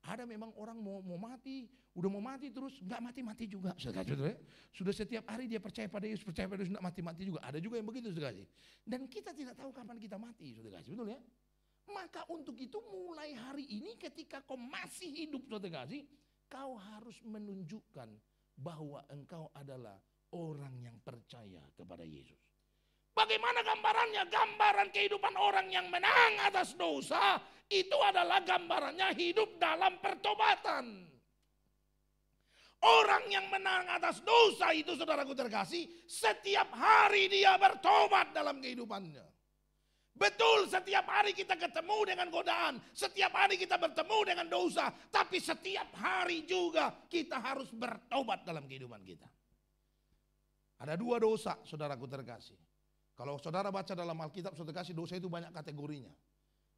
Ada memang orang mau mati, udah mau mati terus nggak mati-mati juga. Saudara, sudah setiap hari dia percaya pada Yesus nggak mati-mati juga. Ada juga yang begitu, saudara. Dan kita tidak tahu kapan kita mati, saudara. Betul ya? Maka untuk itu mulai hari ini ketika kau masih hidup, saudara, kau harus menunjukkan bahwa engkau adalah orang yang percaya kepada Yesus. Bagaimana gambarannya? Gambaran kehidupan orang yang menang atas dosa itu adalah gambarannya hidup dalam pertobatan. Orang yang menang atas dosa itu, saudaraku terkasih, setiap hari dia bertobat dalam kehidupannya. Betul, setiap hari kita ketemu dengan godaan, setiap hari kita bertemu dengan dosa, tapi setiap hari juga kita harus bertobat dalam kehidupan kita. Ada dua dosa, saudaraku terkasih. Kalau saudara baca dalam Alkitab, saudara kasih dosa itu banyak kategorinya.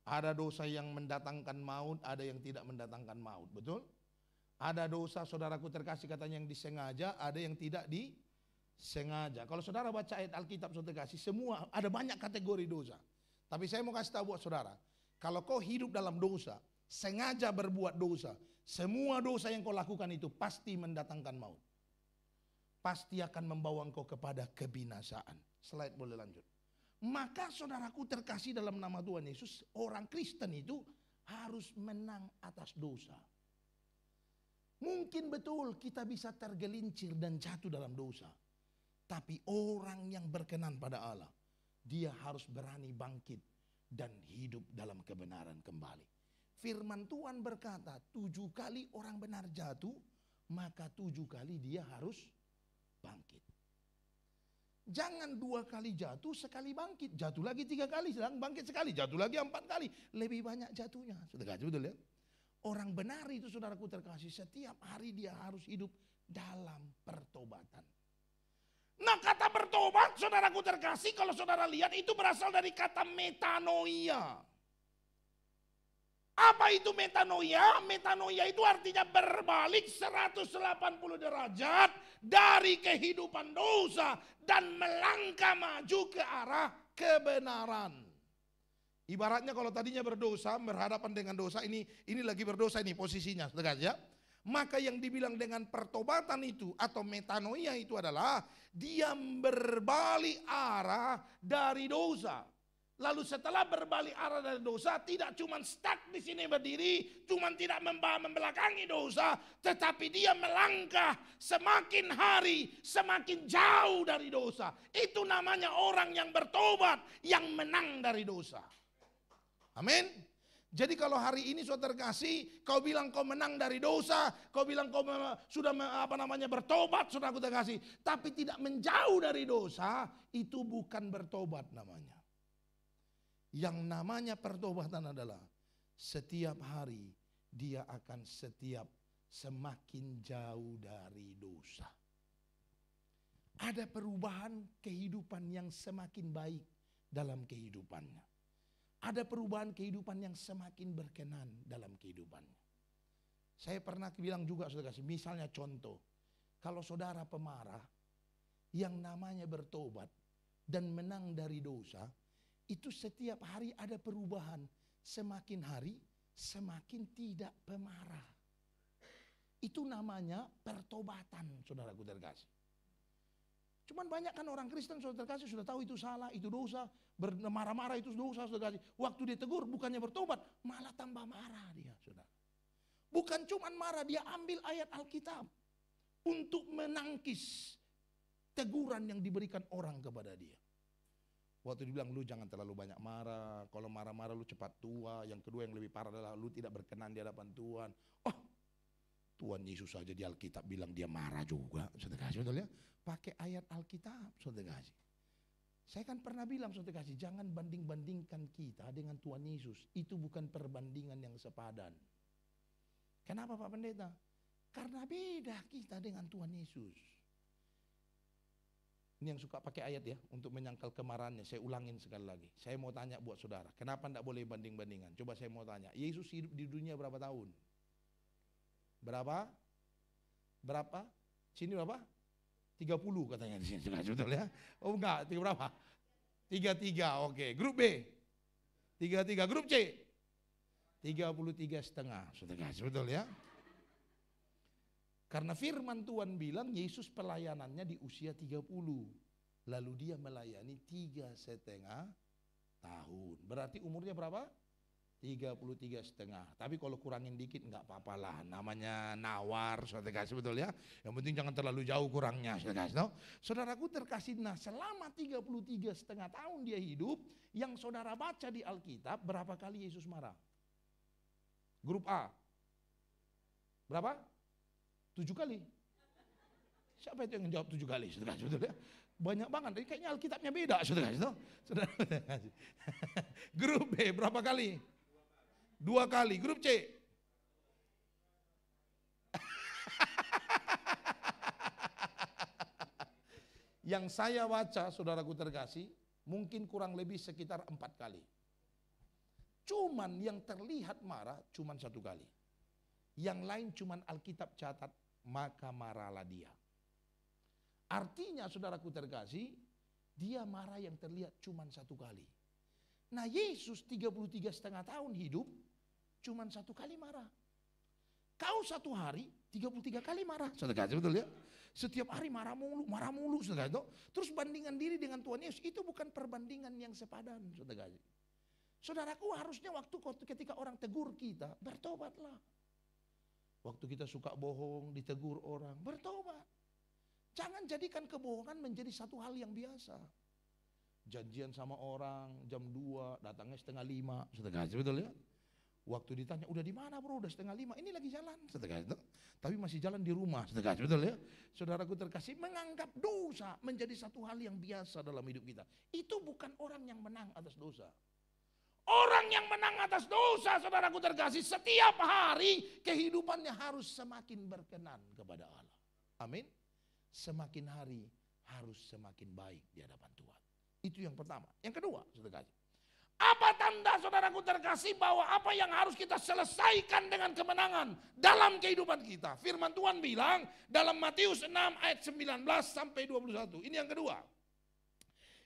Ada dosa yang mendatangkan maut, ada yang tidak mendatangkan maut, betul? Ada dosa, saudaraku terkasih, katanya yang disengaja, ada yang tidak disengaja. Kalau saudara baca ayat Alkitab, saudara kasih, semua ada banyak kategori dosa. Tapi saya mau kasih tahu buat saudara, kalau kau hidup dalam dosa, sengaja berbuat dosa, semua dosa yang kau lakukan itu pasti mendatangkan maut. Pasti akan membawa engkau kepada kebinasaan. Slide boleh lanjut. Maka saudaraku terkasih dalam nama Tuhan Yesus, orang Kristen itu harus menang atas dosa. Mungkin betul kita bisa tergelincir dan jatuh dalam dosa. Tapi orang yang berkenan pada Allah, dia harus berani bangkit dan hidup dalam kebenaran kembali. Firman Tuhan berkata, 7 kali orang benar jatuh, maka 7 kali dia harus bangkit. Jangan 2 kali jatuh, sekali bangkit. Jatuh lagi 3 kali, sedang bangkit sekali. Jatuh lagi 4 kali. Lebih banyak jatuhnya. Sudah betul ya? Orang benar itu, saudaraku terkasih, setiap hari dia harus hidup dalam pertobatan. Nah, kata bertobat, saudaraku terkasih, kalau saudara lihat itu berasal dari kata metanoia. Apa itu metanoia? Metanoia itu artinya berbalik 180 derajat dari kehidupan dosa dan melangkah maju ke arah kebenaran. Ibaratnya kalau tadinya berdosa, berhadapan dengan dosa, ini lagi berdosa, ini posisinya, saudara ya. Maka yang dibilang dengan pertobatan itu atau metanoia itu adalah dia berbalik arah dari dosa. Lalu setelah berbalik arah dari dosa, tidak cuma stuck di sini berdiri, cuma tidak membelakangi dosa, tetapi dia melangkah semakin hari, semakin jauh dari dosa. Itu namanya orang yang bertobat, yang menang dari dosa. Amin. Jadi kalau hari ini saudara terkasih, kau bilang kau menang dari dosa, kau bilang kau sudah bertobat, saudara terkasih, tapi tidak menjauh dari dosa, itu bukan bertobat namanya. Yang namanya pertobatan adalah setiap hari dia akan semakin jauh dari dosa. Ada perubahan kehidupan yang semakin baik dalam kehidupannya. Ada perubahan kehidupan yang semakin berkenan dalam kehidupannya. Saya pernah bilang juga, saudara kasih, misalnya contoh, kalau saudara pemarah yang namanya bertobat dan menang dari dosa, itu setiap hari ada perubahan. Semakin hari semakin tidak pemarah. Itu namanya pertobatan, saudaraku terkasih. Cuman banyak kan orang Kristen, saudara terkasih, sudah tahu itu salah, itu dosa, marah-marah itu dosa, saudara terkasih. Waktu ditegur bukannya bertobat, malah tambah marah dia, saudara. Bukan cuman marah, dia ambil ayat Alkitab untuk menangkis teguran yang diberikan orang kepada dia. Waktu dibilang lu jangan terlalu banyak marah, kalau marah-marah lu cepat tua. Yang kedua yang lebih parah adalah lu tidak berkenan di hadapan Tuhan. Oh, Tuhan Yesus saja di Alkitab bilang dia marah juga. Saudara kasih, betul ya? Pakai ayat Alkitab, saudara kasih. Saya kan pernah bilang, saudara kasih, jangan banding-bandingkan kita dengan Tuhan Yesus. Itu bukan perbandingan yang sepadan. Kenapa Pak Pendeta? Karena beda kita dengan Tuhan Yesus. Ini yang suka pakai ayat ya, untuk menyangkal kemarahannya. Saya ulangin sekali lagi. Saya mau tanya buat saudara, kenapa tidak boleh banding-bandingan? Coba saya mau tanya, Yesus hidup di dunia berapa tahun? Berapa? Sini berapa? 30 katanya di sini. Betul ya? Oh enggak, berapa? 33, oke. Grup B? 33, grup C? 33,5. Saudara kasih, betul ya? Karena firman Tuhan bilang Yesus pelayanannya di usia 30. Lalu dia melayani 3,5 tahun. Berarti umurnya berapa? 33,5. Tapi kalau kurangin dikit nggak apa-apa lah. Namanya nawar, saudara kasih, betul ya? Yang penting jangan terlalu jauh kurangnya, saudara kasih. No? Saudaraku terkasih, nah selama 33,5 tahun dia hidup, yang saudara baca di Alkitab, berapa kali Yesus marah? Grup A. Berapa? 7 kali. Siapa itu yang jawab 7 kali? Saudara kasih, betul ya? Banyak banget, kayaknya Alkitabnya beda, saudara kasih. No? Saudara kasih. Grup B berapa kali? 2 kali. Grup C? Yang saya baca, saudaraku terkasih, mungkin kurang lebih sekitar 4 kali. Cuman yang terlihat marah cuman 1 kali. Yang lain cuman Alkitab catat, maka marahlah dia. Artinya saudaraku terkasih, dia marah yang terlihat cuman 1 kali. Nah Yesus 33,5 tahun hidup, cuman 1 kali marah. Kau 1 hari 33 kali marah, saudara kasih, betul ya? Setiap hari marah mulu, saudara itu. Terus bandingkan diri dengan Tuhan Yesus, itu bukan perbandingan yang sepadan, saudara kasih. Saudaraku harusnya waktu ketika orang tegur kita, bertobatlah. Waktu kita suka bohong, ditegur orang, bertobat. Jangan jadikan kebohongan menjadi satu hal yang biasa. Janjian sama orang jam 2, datangnya 4:30, saudara kasih, betul ya? Waktu ditanya, udah di mana bro? Udah 4:30, ini lagi jalan, saudara kasih. Tapi masih jalan di rumah, saudara kasih, betul ya? Saudaraku terkasih, menganggap dosa menjadi satu hal yang biasa dalam hidup kita. Itu bukan orang yang menang atas dosa. Orang yang menang atas dosa, saudaraku terkasih, setiap hari kehidupannya harus semakin berkenan kepada Allah. Amin. Semakin hari harus semakin baik di hadapan Tuhan. Itu yang pertama. Yang kedua, saudara kasih. Apa tanda, saudaraku terkasih, bahwa apa yang harus kita selesaikan dengan kemenangan dalam kehidupan kita? Firman Tuhan bilang dalam Matius 6 ayat 19 sampai 21. Ini yang kedua.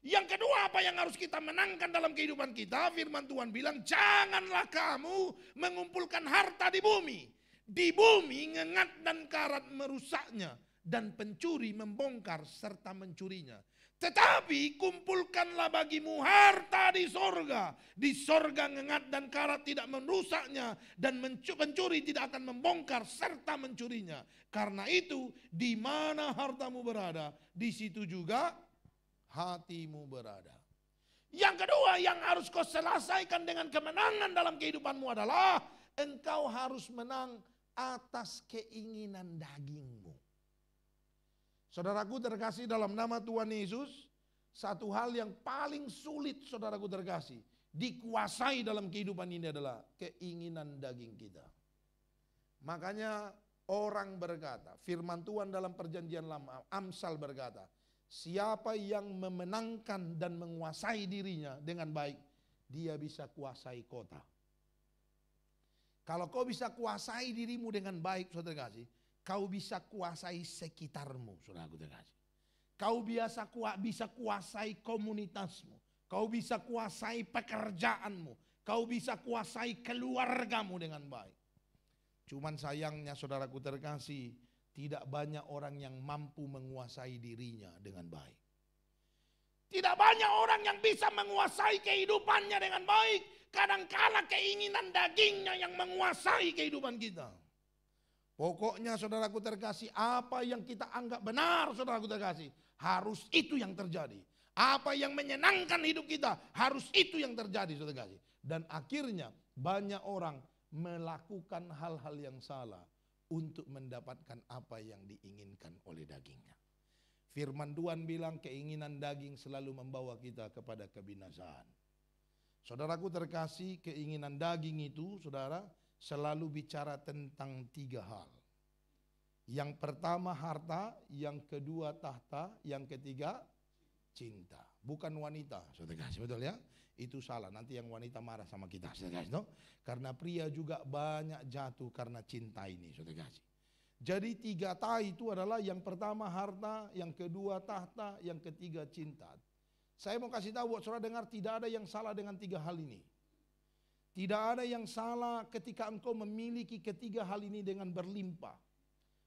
Yang kedua, apa yang harus kita menangkan dalam kehidupan kita? Firman Tuhan bilang, janganlah kamu mengumpulkan harta di bumi. Di bumi ngengat dan karat merusaknya, dan pencuri membongkar serta mencurinya. Tetapi kumpulkanlah bagimu harta di sorga. Di sorga ngengat dan karat tidak merusaknya, dan pencuri tidak akan membongkar serta mencurinya. Karena itu, di mana hartamu berada, di situ juga hatimu berada. Yang kedua yang harus kau selesaikan dengan kemenangan dalam kehidupanmu adalah engkau harus menang atas keinginan dagingmu. Saudaraku terkasih dalam nama Tuhan Yesus, satu hal yang paling sulit, saudaraku terkasih, dikuasai dalam kehidupan ini adalah keinginan daging kita. Makanya orang berkata, firman Tuhan dalam perjanjian lama, Amsal berkata, siapa yang memenangkan dan menguasai dirinya dengan baik, dia bisa kuasai kota. Kalau kau bisa kuasai dirimu dengan baik, saudara kasih, kau bisa kuasai sekitarmu, saudaraku terkasih. Kau bisa kuasai komunitasmu. Kau bisa kuasai pekerjaanmu. Kau bisa kuasai keluargamu dengan baik. Cuman sayangnya, saudaraku terkasih, tidak banyak orang yang mampu menguasai dirinya dengan baik. Tidak banyak orang yang bisa menguasai kehidupannya dengan baik. Kadang-kala keinginan dagingnya yang menguasai kehidupan kita. Pokoknya saudaraku terkasih, apa yang kita anggap benar, saudaraku terkasih, harus itu yang terjadi. Apa yang menyenangkan hidup kita, harus itu yang terjadi, saudara terkasih. Dan akhirnya banyak orang melakukan hal-hal yang salah untuk mendapatkan apa yang diinginkan oleh dagingnya. Firman Tuhan bilang keinginan daging selalu membawa kita kepada kebinasaan. Saudaraku terkasih, keinginan daging itu, saudara, selalu bicara tentang 3 hal. Yang pertama harta, yang kedua tahta, yang ketiga cinta. Bukan wanita, saudara kasih, betul ya? Itu salah, nanti yang wanita marah sama kita, saudara kasih, no? Karena pria juga banyak jatuh karena cinta ini, saudara kasih. Jadi 3 ta itu adalah yang pertama harta, yang kedua tahta, yang ketiga cinta. Saya mau kasih tahu buat saudara dengar, tidak ada yang salah dengan 3 hal ini. Tidak ada yang salah ketika engkau memiliki ketiga hal ini dengan berlimpah.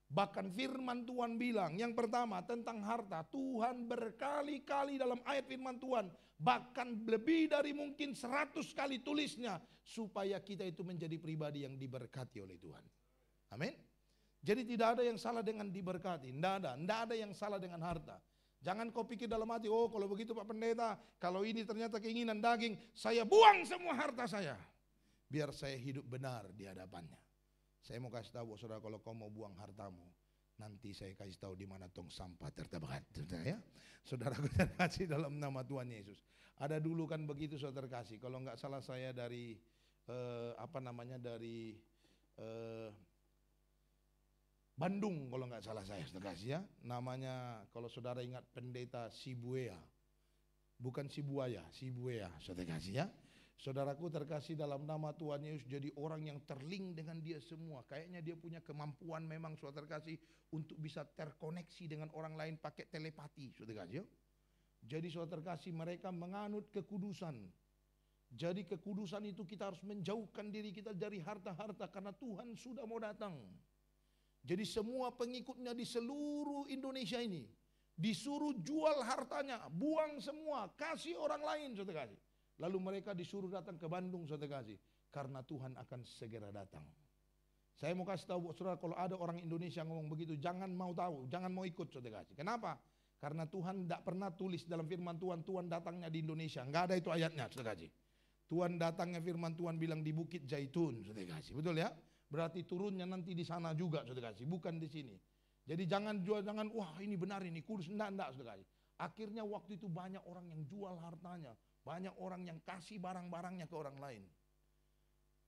Bahkan firman Tuhan bilang, yang pertama tentang harta, Tuhan berkali-kali dalam ayat firman Tuhan, bahkan lebih dari mungkin 100 kali tulisnya, supaya kita itu menjadi pribadi yang diberkati oleh Tuhan. Amin. Jadi tidak ada yang salah dengan diberkati, tidak ada yang salah dengan harta. Jangan kau pikir dalam hati, oh kalau begitu Pak Pendeta, kalau ini ternyata keinginan daging, saya buang semua harta saya, biar saya hidup benar di hadapannya. Saya mau kasih tahu saudara, kalau kau mau buang hartamu, nanti saya kasih tahu di mana tong sampah tertempat, ya. Saudaraku terkasih dalam nama Tuhan Yesus. Ada dulu kan begitu saudara kasih. Kalau nggak salah saya dari dari Bandung kalau nggak salah saya saudara kasih ya. Namanya kalau saudara ingat pendeta Sibuea, bukan Sibuaya, Sibuea saudara kasih ya. Saudaraku terkasih dalam nama Tuhan Yesus, jadi orang yang terlink dengan dia semua. Kayaknya dia punya kemampuan memang saudara terkasih untuk bisa terkoneksi dengan orang lain pakai telepati saudara terkasih. Jadi saudara terkasih mereka menganut kekudusan. Jadi kekudusan itu kita harus menjauhkan diri kita dari harta-harta karena Tuhan sudah mau datang. Jadi semua pengikutnya di seluruh Indonesia ini disuruh jual hartanya, buang semua, kasih orang lain saudara terkasih. Lalu mereka disuruh datang ke Bandung saudara kasih, karena Tuhan akan segera datang. Saya mau kasih tahu saudara, kalau ada orang Indonesia ngomong begitu, jangan mau tahu, jangan mau ikut saudara kasih. Kenapa? Karena Tuhan tidak pernah tulis dalam firman Tuhan, Tuhan datangnya di Indonesia. Enggak ada itu ayatnya saudara kasih. Tuhan datangnya firman Tuhan bilang di Bukit Zaitun saudara kasih. Betul ya? Berarti turunnya nanti di sana juga saudara kasih, bukan di sini. Jadi jangan wah ini benar ini kudus, enggak saudara kasih. Akhirnya waktu itu banyak orang yang jual hartanya. Banyak orang yang kasih barang-barangnya ke orang lain.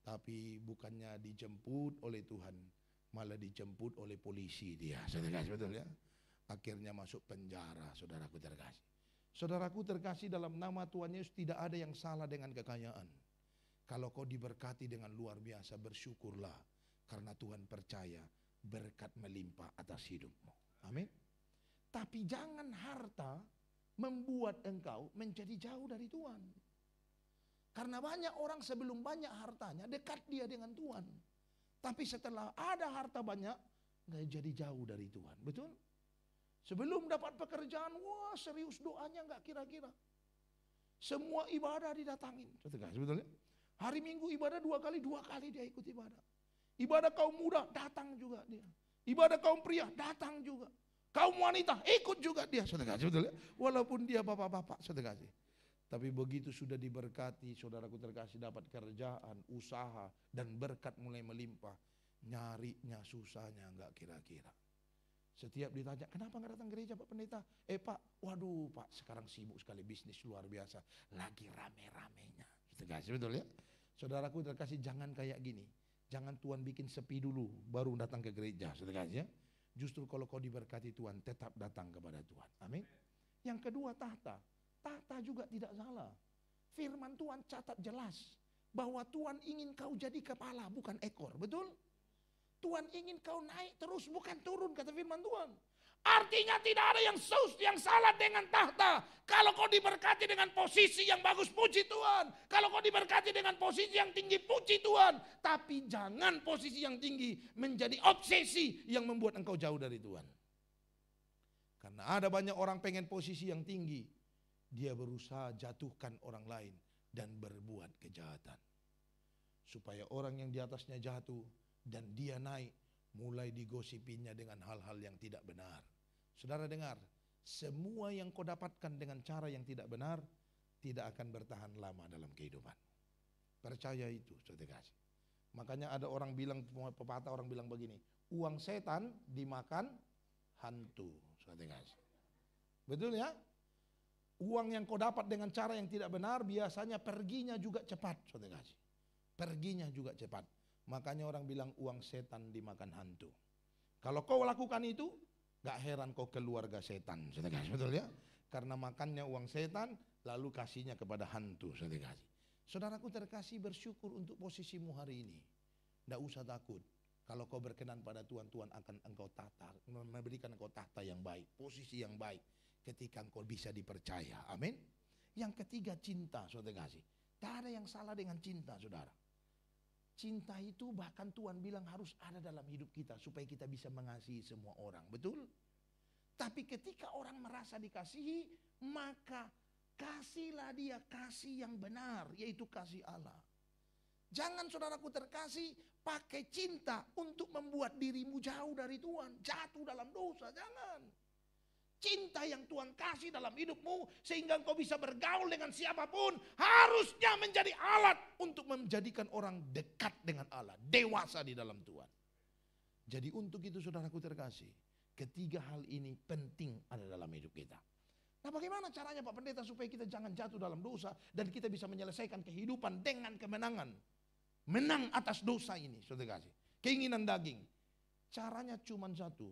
Tapi bukannya dijemput oleh Tuhan, malah dijemput oleh polisi dia. Saudara kasih betul ya. Akhirnya masuk penjara, saudaraku terkasih. Saudaraku terkasih dalam nama Tuhan Yesus, tidak ada yang salah dengan kekayaan. Kalau kau diberkati dengan luar biasa, bersyukurlah. Karena Tuhan percaya berkat melimpah atas hidupmu. Amin. Tapi jangan harta membuat engkau menjadi jauh dari Tuhan. Karena banyak orang sebelum banyak hartanya dekat dia dengan Tuhan. Tapi setelah ada harta banyak, nggak jadi jauh dari Tuhan. Betul? Sebelum dapat pekerjaan, wah serius doanya nggak kira-kira. Semua ibadah didatangin. Sebetulnya hari Minggu ibadah dua kali dia ikut ibadah. Ibadah kaum muda datang juga dia. Ibadah kaum pria datang juga. Kaum wanita ikut juga dia, saudara kasih, betul ya? Walaupun dia bapak-bapak, saudara kasih. Tapi begitu sudah diberkati, saudaraku terkasih dapat kerjaan, usaha, dan berkat mulai melimpah, nyarinya susahnya nggak kira-kira. Setiap ditanya, kenapa nggak datang gereja Pak Pendeta? Pak, waduh Pak, sekarang sibuk sekali bisnis luar biasa, lagi rame-ramenya. Saudara kasih, betul ya? Saudaraku terkasih, jangan kayak gini. Jangan Tuhan bikin sepi dulu, baru datang ke gereja, saudara kasih ya. Justru kalau kau diberkati Tuhan, tetap datang kepada Tuhan. Amin. Yang kedua tahta. Tahta juga tidak salah. Firman Tuhan catat jelas bahwa Tuhan ingin kau jadi kepala, bukan ekor. Betul? Tuhan ingin kau naik terus, bukan turun, kata firman Tuhan. Artinya tidak ada yang salah dengan tahta. Kalau kau diberkati dengan posisi yang bagus, puji Tuhan. Kalau kau diberkati dengan posisi yang tinggi, puji Tuhan. Tapi jangan posisi yang tinggi menjadi obsesi yang membuat engkau jauh dari Tuhan. Karena ada banyak orang pengen posisi yang tinggi, dia berusaha jatuhkan orang lain dan berbuat kejahatan. Supaya orang yang di atasnya jatuh dan dia naik, mulai digosipinya dengan hal-hal yang tidak benar. Saudara dengar, semua yang kau dapatkan dengan cara yang tidak benar tidak akan bertahan lama dalam kehidupan. Percaya itu, saudara kasih. Makanya ada orang bilang, pepatah orang bilang begini, uang setan dimakan hantu, saudara kasih. Betul ya? Uang yang kau dapat dengan cara yang tidak benar biasanya perginya juga cepat, saudara kasih. Perginya juga cepat. Makanya orang bilang uang setan dimakan hantu. Kalau kau lakukan itu, gak heran kau keluarga setan, saudara kasih, betul ya? Karena makannya uang setan, lalu kasihnya kepada hantu, saudara kasih. Saudaraku terkasih, bersyukur untuk posisimu hari ini. Gak usah takut. Kalau kau berkenan pada Tuhan, Tuhan akan engkau tata, memberikan engkau tahta yang baik, posisi yang baik, ketika engkau bisa dipercaya. Amin. Yang ketiga, cinta, saudara kasih. Tak ada yang salah dengan cinta, saudara. Cinta itu bahkan Tuhan bilang harus ada dalam hidup kita supaya kita bisa mengasihi semua orang. Betul? Tapi ketika orang merasa dikasihi, maka kasihlah dia kasih yang benar, yaitu kasih Allah. Jangan saudaraku terkasih pakai cinta untuk membuat dirimu jauh dari Tuhan, jatuh dalam dosa, jangan. Cinta yang Tuhan kasih dalam hidupmu sehingga engkau bisa bergaul dengan siapapun harusnya menjadi alat untuk menjadikan orang dekat dengan Allah, dewasa di dalam Tuhan. Jadi untuk itu saudaraku terkasih, ketiga hal ini penting ada dalam hidup kita. Nah, bagaimana caranya Pak Pendeta supaya kita jangan jatuh dalam dosa dan kita bisa menyelesaikan kehidupan dengan kemenangan? Menang atas dosa ini, saudara kasih. Keinginan daging. Caranya cuma satu.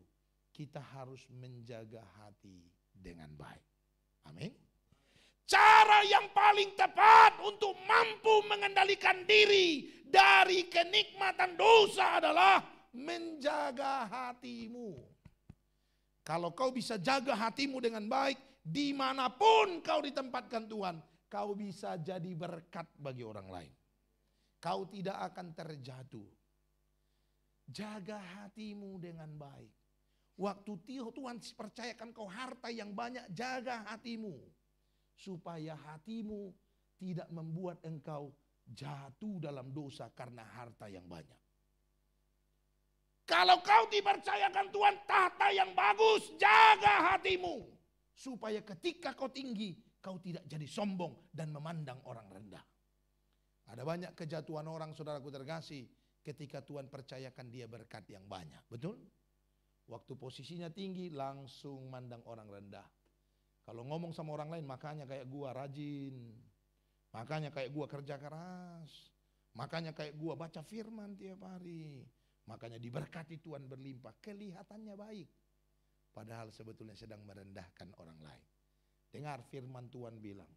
Kita harus menjaga hati dengan baik. Amin. Cara yang paling tepat untuk mampu mengendalikan diri dari kenikmatan dosa adalah menjaga hatimu. Kalau kau bisa jaga hatimu dengan baik, dimanapun kau ditempatkan Tuhan, kau bisa jadi berkat bagi orang lain. Kau tidak akan terjatuh. Jaga hatimu dengan baik. Waktu Tuhan percayakan kau harta yang banyak, jaga hatimu. Supaya hatimu tidak membuat engkau jatuh dalam dosa karena harta yang banyak. Kalau kau dipercayakan Tuhan tahta yang bagus, jaga hatimu. Supaya ketika kau tinggi, kau tidak jadi sombong dan memandang orang rendah. Ada banyak kejatuhan orang saudaraku terkasih ketika Tuhan percayakan dia berkat yang banyak. Betul? Waktu posisinya tinggi langsung mandang orang rendah. Kalau ngomong sama orang lain makanya kayak gua rajin. Makanya kayak gua kerja keras. Makanya kayak gua baca firman tiap hari. Makanya diberkati Tuhan berlimpah. Kelihatannya baik. Padahal sebetulnya sedang merendahkan orang lain. Dengar firman Tuhan bilang.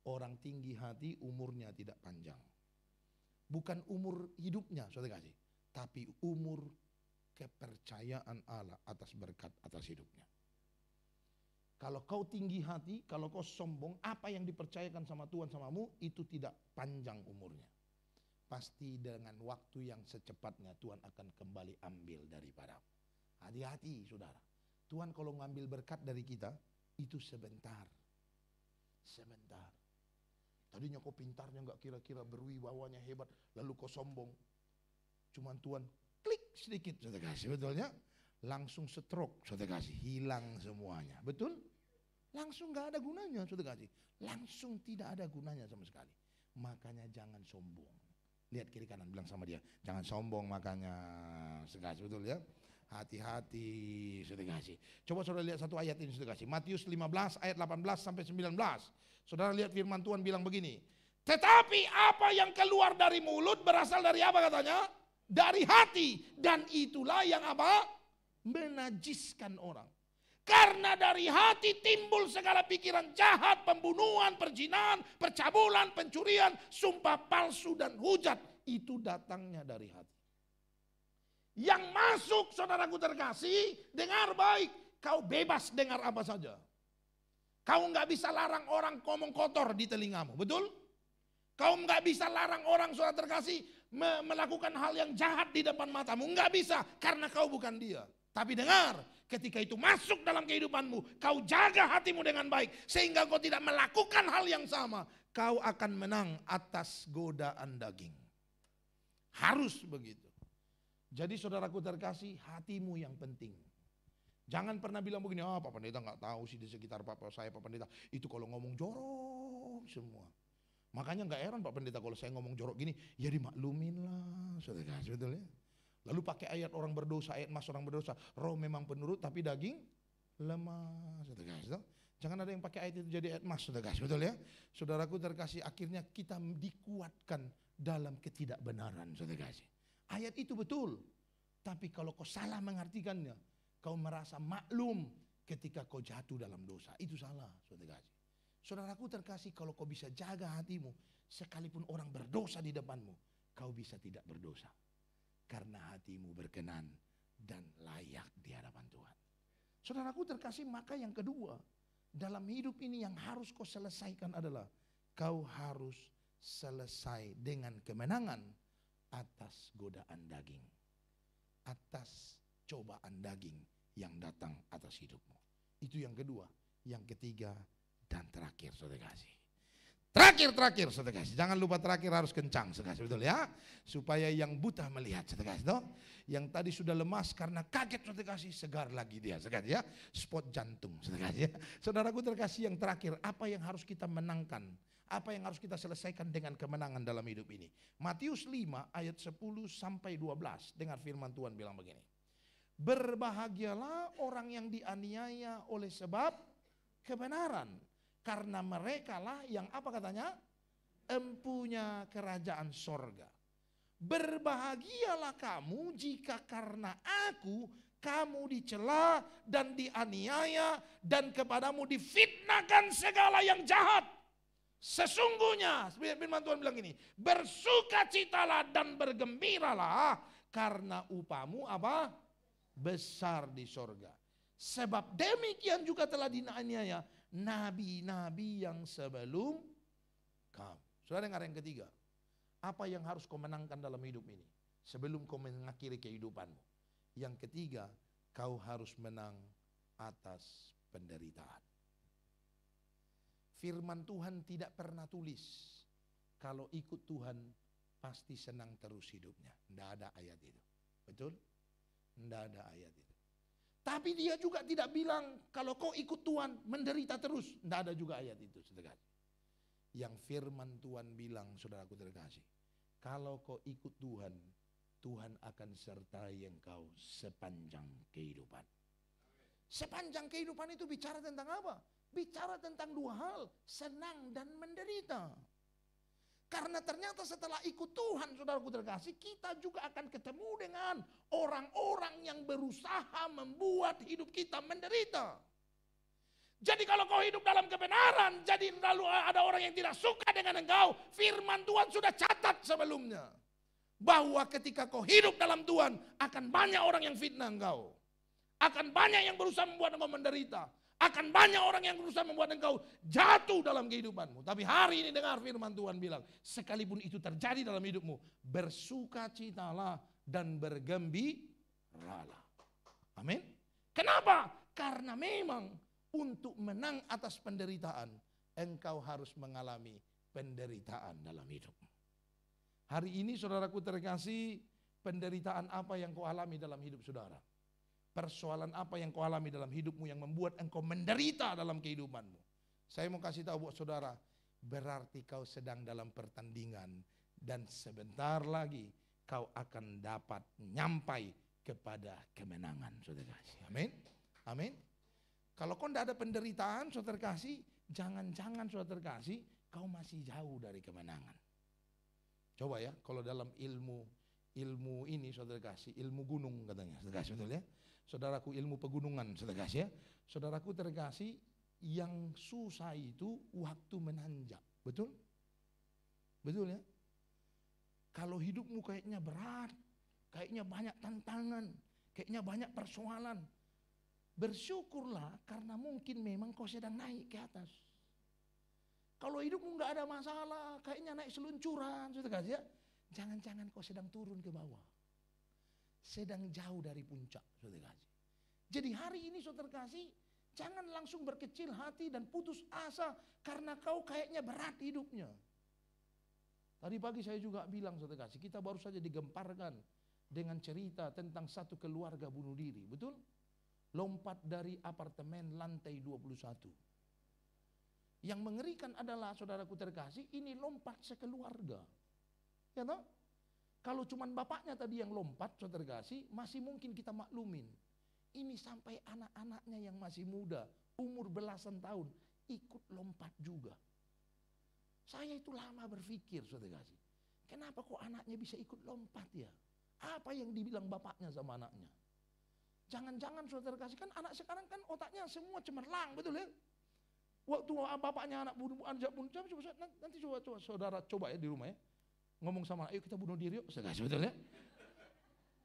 Orang tinggi hati umurnya tidak panjang. Bukan umur hidupnya saudara kasih. Tapi umur kepercayaan Allah atas berkat atas hidupnya. Kalau kau tinggi hati, kalau kau sombong, apa yang dipercayakan sama Tuhan samamu itu tidak panjang umurnya. Pasti dengan waktu yang secepatnya Tuhan akan kembali ambil daripadamu. Hati-hati saudara. Tuhan kalau ngambil berkat dari kita itu sebentar. Sebentar. Tadinya kau pintarnya gak kira-kira berwibawanya hebat, lalu kau sombong. Cuman Tuhan klik sedikit saudara kasih, betulnya langsung stroke saudara kasih, hilang semuanya. Betul? Langsung gak ada gunanya saudara kasih. Langsung tidak ada gunanya sama sekali. Makanya jangan sombong. Lihat kiri kanan, bilang sama dia, jangan sombong makanya saudara kasih, betul ya? Hati-hati saudara kasih. Coba saudara lihat satu ayat ini saudara kasih. Matius 15 ayat 18 sampai 19. Saudara lihat firman Tuhan bilang begini. Tetapi apa yang keluar dari mulut berasal dari apa katanya? Dari hati, dan itulah yang apa? Menajiskan orang. Karena dari hati timbul segala pikiran jahat, pembunuhan, perzinahan, percabulan, pencurian, sumpah palsu dan hujat. Itu datangnya dari hati. Yang masuk saudaraku terkasih, dengar baik, kau bebas dengar apa saja. Kau nggak bisa larang orang ngomong kotor di telingamu, betul? Kau nggak bisa larang orang saudara terkasih melakukan hal yang jahat di depan matamu. Nggak bisa, karena kau bukan dia. Tapi dengar, ketika itu masuk dalam kehidupanmu, kau jaga hatimu dengan baik. Sehingga kau tidak melakukan hal yang sama. Kau akan menang atas godaan daging. Harus begitu. Jadi saudaraku terkasih, hatimu yang penting. Jangan pernah bilang begini, Pak Pendeta nggak tahu sih di sekitar Pak Pendeta. Itu kalau ngomong jorok semua. Makanya nggak heran Pak Pendeta kalau saya ngomong jorok gini, ya dimaklumin lah, saudara kasih, betul ya. Lalu pakai ayat orang berdosa, ayat mas orang berdosa, roh memang penurut tapi daging lemah, saudara kasih. Jangan ada yang pakai ayat itu jadi ayat mas, saudara kasih, betul ya. Saudaraku terkasih, akhirnya kita dikuatkan dalam ketidakbenaran, saudara kasih. Ayat itu betul, tapi kalau kau salah mengartikannya, kau merasa maklum ketika kau jatuh dalam dosa, itu salah, saudara kasih. Saudaraku terkasih, kalau kau bisa jaga hatimu, sekalipun orang berdosa di depanmu, kau bisa tidak berdosa. Karena hatimu berkenan dan layak di hadapan Tuhan. Saudaraku terkasih, maka yang kedua, dalam hidup ini yang harus kau selesaikan adalah, kau harus selesai dengan kemenangan atas godaan daging, atas cobaan daging yang datang atas hidupmu. Itu yang kedua. Yang ketiga dan terakhir, saudara kasih. Terakhir, saudara kasih. Jangan lupa terakhir harus kencang, saudara kasih, betul ya. Supaya yang buta melihat, saudara kasih. Yang tadi sudah lemas karena kaget, saudara kasih, segar lagi dia, saudara kasih ya. Spot jantung, saudara kasih ya. Saudaraku terkasih, yang terakhir, apa yang harus kita menangkan? Apa yang harus kita selesaikan dengan kemenangan dalam hidup ini? Matius 5 ayat 10 sampai 12. Dengar firman Tuhan bilang begini. Berbahagialah orang yang dianiaya oleh sebab kebenaran, karena merekalah yang apa katanya? Empunya kerajaan sorga. Berbahagialah kamu jika karena aku kamu dicela dan dianiaya dan kepadamu difitnahkan segala yang jahat. Sesungguhnya, firman Tuhan bilang ini, bersukacitalah dan bergembiralah karena upamu apa? Besar di sorga. Sebab demikian juga telah dianiaya nabi-nabi yang sebelum kamu. Saudara dengar yang ketiga. Apa yang harus kau menangkan dalam hidup ini sebelum kau mengakhiri kehidupanmu? Yang ketiga, kau harus menang atas penderitaan. Firman Tuhan tidak pernah tulis kalau ikut Tuhan pasti senang terus hidupnya. Tidak ada ayat itu. Betul? Tidak ada ayat itu. Tapi dia juga tidak bilang kalau kau ikut Tuhan menderita terus. Tidak ada juga ayat itu, saudara. Yang firman Tuhan bilang, saudaraku terkasih, kalau kau ikut Tuhan, Tuhan akan sertai engkau sepanjang kehidupan. Sepanjang kehidupan itu bicara tentang apa? Bicara tentang dua hal, senang dan menderita. Karena ternyata setelah ikut Tuhan, saudaraku terkasih, kita juga akan ketemu dengan orang-orang yang berusaha membuat hidup kita menderita. Jadi kalau kau hidup dalam kebenaran, jadi lalu ada orang yang tidak suka dengan engkau, firman Tuhan sudah catat sebelumnya. Bahwa ketika kau hidup dalam Tuhan, akan banyak orang yang fitnah engkau. Akan banyak yang berusaha membuat engkau menderita. Akan banyak orang yang berusaha membuat engkau jatuh dalam kehidupanmu. Tapi hari ini dengar firman Tuhan bilang, sekalipun itu terjadi dalam hidupmu, bersukacitalah dan bergembiralah. Amin. Kenapa? Karena memang untuk menang atas penderitaan, engkau harus mengalami penderitaan dalam hidupmu. Hari ini saudaraku terkasih, penderitaan apa yang kau alami dalam hidup saudara? Persoalan apa yang kau alami dalam hidupmu yang membuat engkau menderita dalam kehidupanmu? Saya mau kasih tahu buat saudara, berarti kau sedang dalam pertandingan dan sebentar lagi kau akan dapat nyampai kepada kemenangan, saudara kasih. Amin. Amin. Kalau kau tidak ada penderitaan, saudara kasih, jangan-jangan saudara kasih, kau masih jauh dari kemenangan. Coba ya, kalau dalam ilmu ini saudara kasih, ilmu gunung katanya, saudara kasih, betul ya? Saudaraku, ilmu pegunungan, saudara kasih ya. Saudaraku terkasih, yang susah itu waktu menanjak, betul? Betul ya? Kalau hidupmu kayaknya berat, kayaknya banyak tantangan, kayaknya banyak persoalan, bersyukurlah karena mungkin memang kau sedang naik ke atas. Kalau hidupmu nggak ada masalah, kayaknya naik seluncuran, saudara kasih ya. Jangan-jangan kau sedang turun ke bawah. Sedang jauh dari puncak, saudara kasih. Jadi hari ini saudara kasih, jangan langsung berkecil hati dan putus asa karena kau kayaknya berat hidupnya. Tadi pagi saya juga bilang saudara kasih, kita baru saja digemparkan dengan cerita tentang satu keluarga bunuh diri, betul? Lompat dari apartemen lantai 21. Yang mengerikan adalah saudaraku terkasih, ini lompat sekeluarga. Ya toh? Kalau cuman bapaknya tadi yang lompat, saudara kasih, masih mungkin kita maklumin. Ini sampai anak-anaknya yang masih muda, umur belasan tahun, ikut lompat juga. Saya itu lama berpikir, saudara kasih, kenapa kok anaknya bisa ikut lompat ya? Apa yang dibilang bapaknya sama anaknya? Jangan-jangan saudara kasih, kan anak sekarang kan otaknya semua cemerlang, betul ya? Waktu bapaknya anak bunuh, nanti coba saudara coba ya di rumah ya. Ngomong sama, ayo kita bunuh diri yuk, sebetulnya.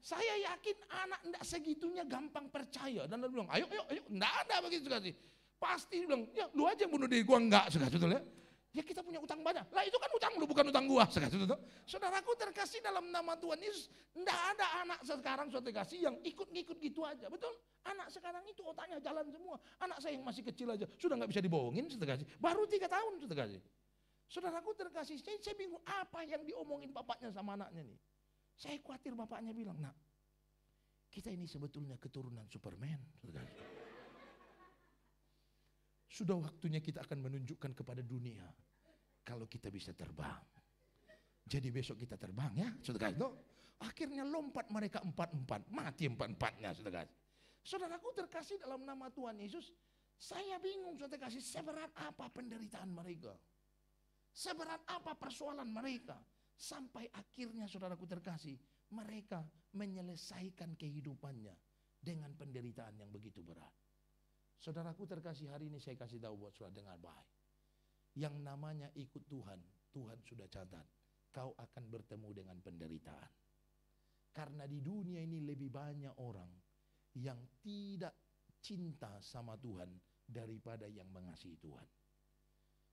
Saya yakin anak enggak segitunya gampang percaya. Dan dia bilang, ayo, enggak ada begitu sekali. Pasti dia bilang, ya lu aja yang bunuh diri, gua enggak, sebetulnya. Ya kita punya utang banyak. Lah itu kan utang lu, bukan utang gua. Saudaraku terkasih dalam nama Tuhan Yesus, enggak ada anak sekarang suatu kasih yang ikut-ngikut gitu aja. Betul? Anak sekarang itu otaknya jalan semua. Anak saya yang masih kecil aja sudah nggak bisa dibohongin, saudara kasih. Baru 3 tahun, saudara kasih. Saudaraku terkasih, saya bingung apa yang diomongin bapaknya sama anaknya nih. Saya khawatir bapaknya bilang, "Nak, kita ini sebetulnya keturunan Superman, saudara kasih. Sudah waktunya kita akan menunjukkan kepada dunia kalau kita bisa terbang. Jadi besok kita terbang ya, saudara kasih." Akhirnya lompat mereka 4-4, mati 4-4-nya, saudara kasih. Saudaraku terkasih dalam nama Tuhan Yesus, saya bingung, saudara kasih, seberat apa penderitaan mereka. Seberat apa persoalan mereka. Sampai akhirnya saudaraku terkasih, mereka menyelesaikan kehidupannya dengan penderitaan yang begitu berat. Saudaraku terkasih, hari ini saya kasih tahu buat saudara, dengar baik. Yang namanya ikut Tuhan, Tuhan sudah catat, kau akan bertemu dengan penderitaan. Karena di dunia ini lebih banyak orang yang tidak cinta sama Tuhan daripada yang mengasihi Tuhan.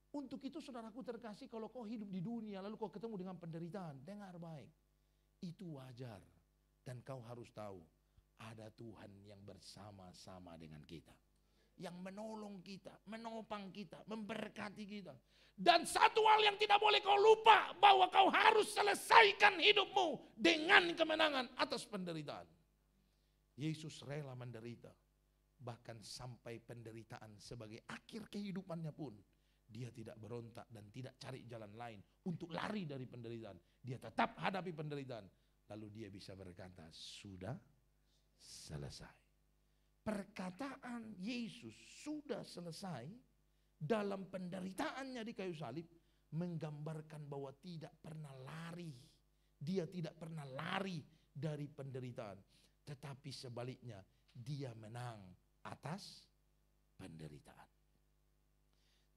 Untuk itu saudaraku terkasih, kalau kau hidup di dunia lalu kau ketemu dengan penderitaan, dengar baik. Itu wajar dan kau harus tahu ada Tuhan yang bersama-sama dengan kita. Yang menolong kita, menopang kita, memberkati kita. Dan satu hal yang tidak boleh kau lupa, bahwa kau harus selesaikan hidupmu dengan kemenangan atas penderitaan. Yesus rela menderita, bahkan sampai penderitaan sebagai akhir kehidupannya pun, dia tidak berontak dan tidak cari jalan lain untuk lari dari penderitaan. Dia tetap hadapi penderitaan. Lalu dia bisa berkata, sudah selesai. Perkataan Yesus sudah selesai dalam penderitaannya di kayu salib menggambarkan bahwa tidak pernah lari. Dia tidak pernah lari dari penderitaan. Tetapi sebaliknya dia menang atas penderitaan.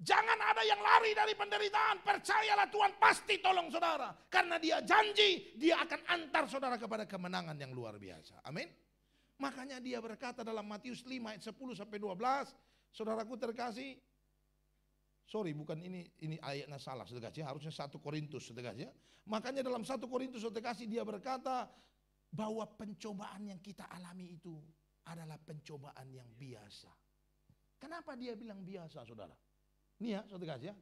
Jangan ada yang lari dari penderitaan. Percayalah Tuhan pasti tolong saudara. Karena dia janji dia akan antar saudara kepada kemenangan yang luar biasa. Amin. Makanya dia berkata dalam Matius 5 ayat 10 sampai 12. Saudaraku terkasih. Sorry, bukan ini ayatnya salah, saudara kasih. Harusnya 1 Korintus, saudara kasih. Makanya dalam 1 Korintus, saudara kasih, dia berkata bahwa pencobaan yang kita alami itu adalah pencobaan yang biasa. Kenapa dia bilang biasa, saudara? Nih ya, saudara kasih ya.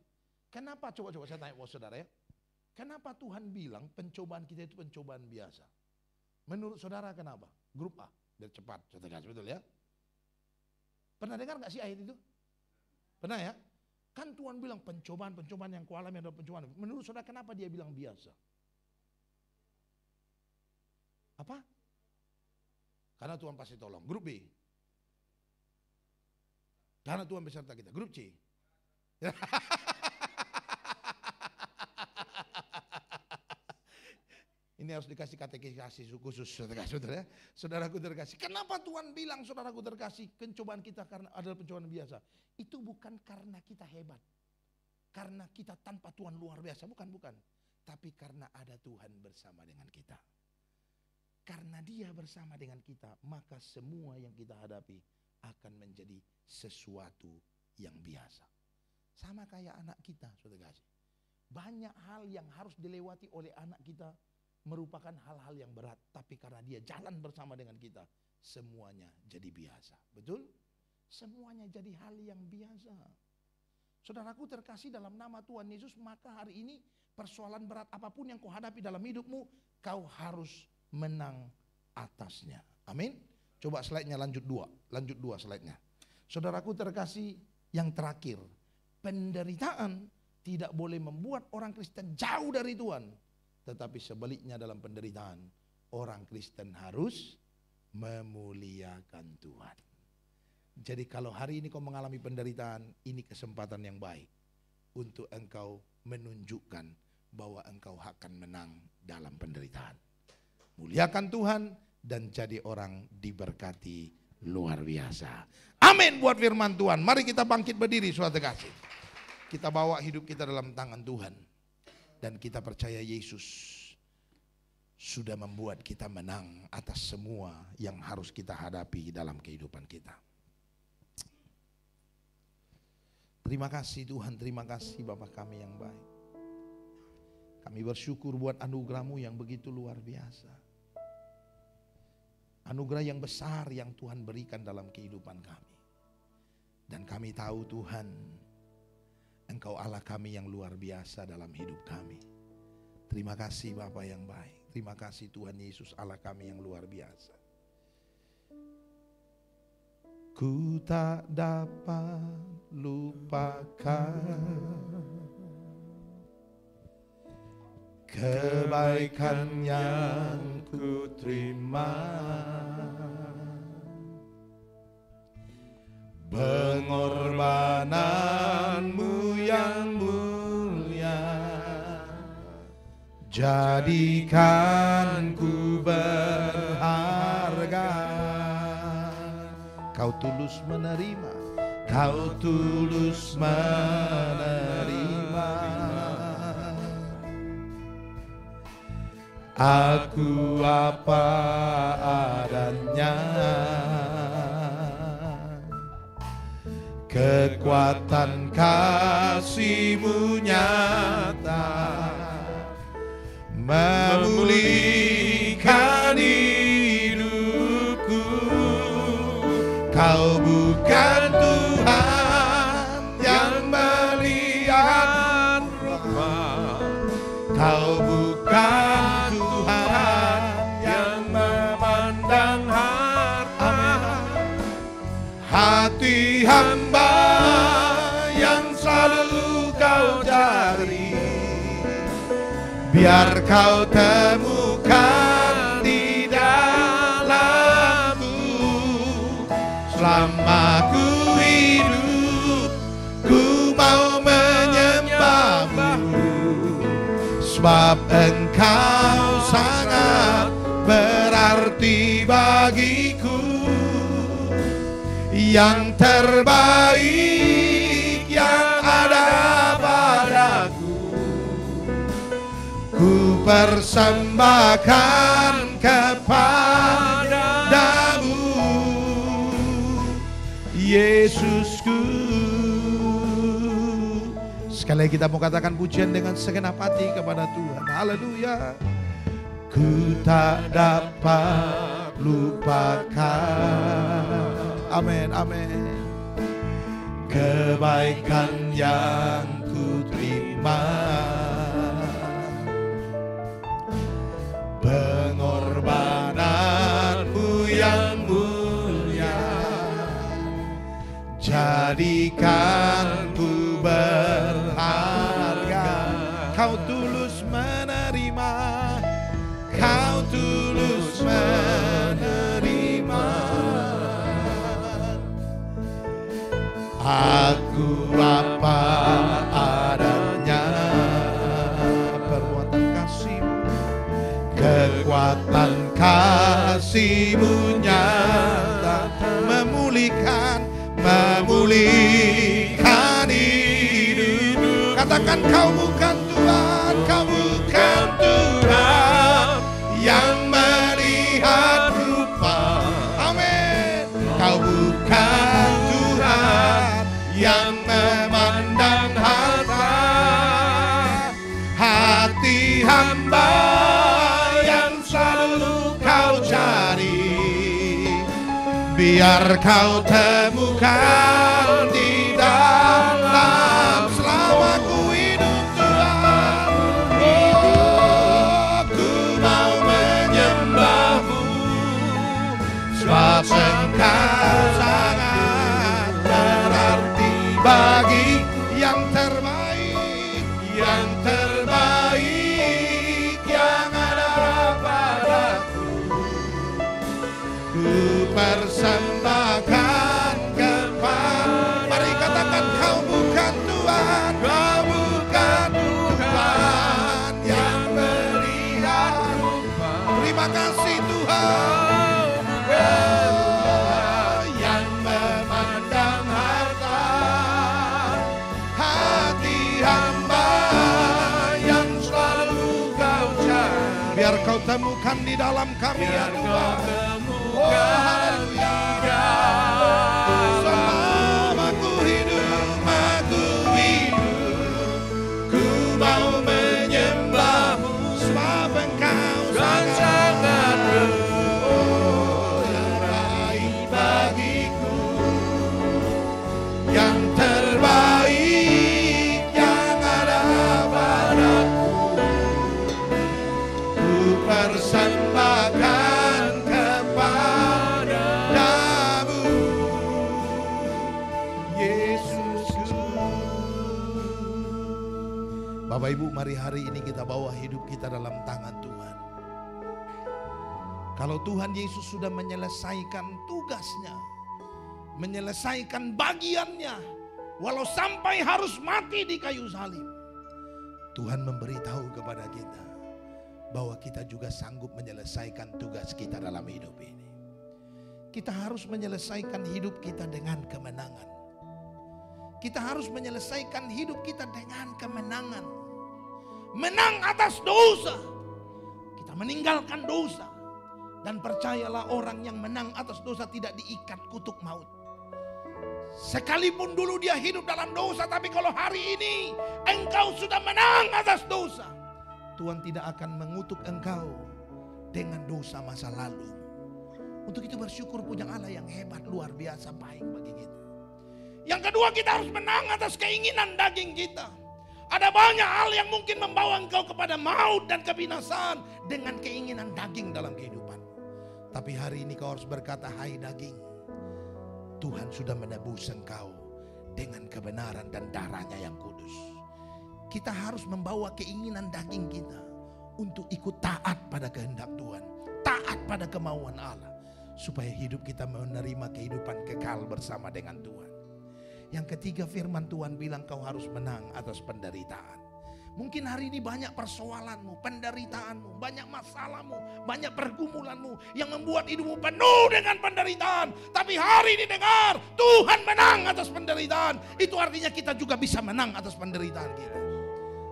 Kenapa, coba saya tanya buat saudara ya. Kenapa Tuhan bilang pencobaan kita itu pencobaan biasa? Menurut saudara kenapa? Grup A, biar cepat, saudara kasih, betul ya. Pernah dengar gak sih ayat itu? Pernah ya? Kan Tuhan bilang pencobaan yang kualami adalah pencobaan. Menurut saudara kenapa dia bilang biasa? Apa? Karena Tuhan pasti tolong. Grup B. Karena Tuhan beserta kita. Grup C. Ini harus dikasih katekisasi khusus, saudara. Saudaraku terkasih. Kenapa Tuhan bilang saudaraku terkasih pencobaan kita karena adalah pencobaan biasa? Itu bukan karena kita hebat. Karena kita tanpa Tuhan luar biasa, bukan. Tapi karena ada Tuhan bersama dengan kita. Karena dia bersama dengan kita, maka semua yang kita hadapi akan menjadi sesuatu yang biasa. Sama kayak anak kita, saudara kasih. Banyak hal yang harus dilewati oleh anak kita merupakan hal-hal yang berat. Tapi karena dia jalan bersama dengan kita, semuanya jadi biasa. Betul? Semuanya jadi hal yang biasa. Saudaraku terkasih dalam nama Tuhan Yesus, maka hari ini persoalan berat apapun yang kau hadapi dalam hidupmu, kau harus menang atasnya. Amin. Coba slide-nya lanjut dua slide-nya. Saudaraku terkasih, yang terakhir, penderitaan tidak boleh membuat orang Kristen jauh dari Tuhan. Tetapi sebaliknya dalam penderitaan, orang Kristen harus memuliakan Tuhan. Jadi kalau hari ini kau mengalami penderitaan, ini kesempatan yang baik untuk engkau menunjukkan bahwa engkau akan menang dalam penderitaan. Muliakan Tuhan dan jadi orang diberkati luar biasa. Amin buat firman Tuhan. Mari kita bangkit berdiri, saudara kasih. Kita bawa hidup kita dalam tangan Tuhan. Dan kita percaya Yesus sudah membuat kita menang atas semua yang harus kita hadapi dalam kehidupan kita. Terima kasih Tuhan, terima kasih Bapa kami yang baik. Kami bersyukur buat anugerah-Mu yang begitu luar biasa. Anugerah yang besar yang Tuhan berikan dalam kehidupan kami. Dan kami tahu Tuhan, Engkau Allah kami yang luar biasa dalam hidup kami. Terima kasih Bapa yang baik. Terima kasih Tuhan Yesus Allah kami yang luar biasa. Ku tak dapat lupakan kebaikan yang ku terima, pengorbanan-Mu yang mulia, jadikan ku berharga. Kau tulus menerima, Kau tulus menerima. Aku apa adanya, kekuatan kasih-Mu nyata, memulihkan hidupku. Kau bukan Tuhan yang melihat rupa, Kau bukan Tuhan yang memandang harta. Hati hamba yang selalu Kau cari, biar Kau temukan di dalamku. Selama ku hidup, ku mau menyembah-Mu, sebab Engkau sangat berarti bagiku. Yang terbaik yang ada padaku, ku persembahkan kepadamu, Yesusku. Sekali lagi kita mau katakan pujian dengan segenap hati kepada Tuhan. Haleluya. Ku tak dapat lupakan, amin, amin, kebaikan yang ku terima, pengorbanan-Mu yang mulia, jadikan ku berharga. Kau tulus menerima, Kau tulus menerima. Aku apa adanya, perbuatan kasih-Mu, kekuatan kasih-Mu nyata, memulihkan hidup. Katakan Kau bukan Tuhan, Kau bukan Tuhan yang melihat rupa, amin. Kau bukan Tuhan yang memandang harta. Hati hamba yang selalu Kau cari, biar Kau temukan di dalam. Selama ku hidup Tuhan, oh, ku mau menyembah-Mu, sebab Engkau sangat berarti bagi. Yang terbaik, yang terbaik yang ada padaku, ku persembahkan kepada. Mari katakan Kau bukan Tuhan, Kau bukan Tuhan yang melihat rupa. Terima kasih Tuhan, yang memandang harta. Hati hamba yang selalu Kau cari, biar Kau temukan di dalam kami, ya Tuhan. Oh, haleluya. Selama ku hidup, aku persembahkan kepadamu, Yesusku. Bapak Ibu, mari hari ini kita bawa hidup kita dalam tangan Tuhan. Kalau Tuhan Yesus sudah menyelesaikan tugasnya, menyelesaikan bagiannya, walau sampai harus mati di kayu salib, Tuhan memberitahu kepada kita bahwa kita juga sanggup menyelesaikan tugas kita dalam hidup ini. Kita harus menyelesaikan hidup kita dengan kemenangan. Kita harus menyelesaikan hidup kita dengan kemenangan. Menang atas dosa. Kita meninggalkan dosa. Dan percayalah, orang yang menang atas dosa tidak diikat kutuk maut. Sekalipun dulu dia hidup dalam dosa, tapi kalau hari ini engkau sudah menang atas dosa, Tuhan tidak akan mengutuk engkau dengan dosa masa lalu. Untuk itu bersyukur punya Allah yang hebat, luar biasa baik bagi kita. Yang kedua, kita harus menang atas keinginan daging kita. Ada banyak hal yang mungkin membawa engkau kepada maut dan kebinasaan dengan keinginan daging dalam kehidupan. Tapi hari ini kau harus berkata, hai daging, Tuhan sudah menebus engkau dengan kebenaran dan darahnya yang kudus. Kita harus membawa keinginan daging kita untuk ikut taat pada kehendak Tuhan, taat pada kemauan Allah, supaya hidup kita menerima kehidupan kekal bersama dengan Tuhan. Yang ketiga, firman Tuhan bilang kau harus menang atas penderitaan. Mungkin hari ini banyak persoalanmu, penderitaanmu, banyak masalahmu, banyak pergumulanmu yang membuat hidupmu penuh dengan penderitaan. Tapi hari ini dengar, Tuhan menang atas penderitaan. Itu artinya kita juga bisa menang atas penderitaan kita.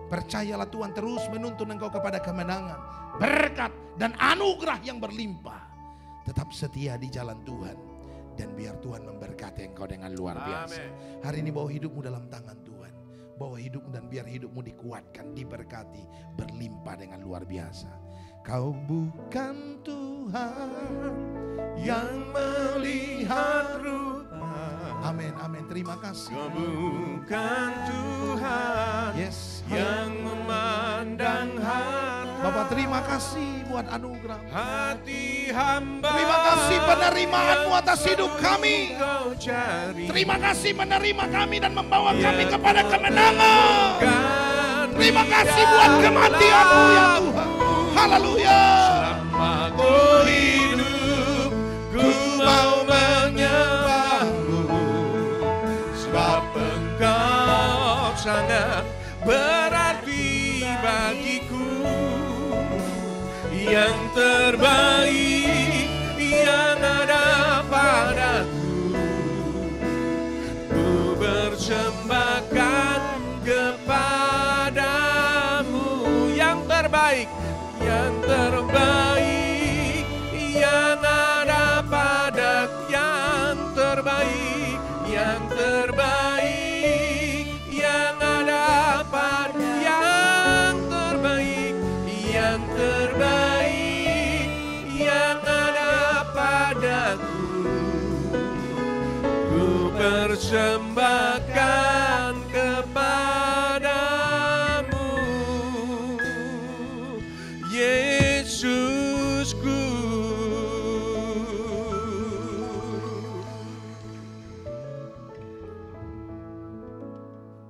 Percayalah, Tuhan terus menuntun engkau kepada kemenangan, berkat dan anugerah yang berlimpah. Tetap setia di jalan Tuhan, dan biar Tuhan memberkati engkau dengan luar biasa. Amen. Hari ini bawa hidupmu dalam tangan Tuhan. Bawa hidupmu dan biar hidupmu dikuatkan, diberkati, berlimpah dengan luar biasa. Kau bukan Tuhan yang melihat rupa. Amin, amin. Terima kasih. Kau bukan Tuhan yang memandang hati. Bapak terima kasih buat anugerah. Hati hamba. Terima kasih penerimaan-Mu atas hidup kami. Kau cari. Terima kasih menerima kami dan membawa kami kepada kemenangan. Terima kasih buat kematian-Mu ya Tuhan. Haleluya. Selama ku hidup, ku mau menyembah-Mu, sebab Engkau sangat berarti bagiku. Yang terbaik yang ada padaku, ku persembahkan kepadamu. Yang terbaik yang ada padaku. Yang terbaik yang ada padaku. Yang terbaik yang ada padaku, ku persembahkan kepadamu, Yesusku.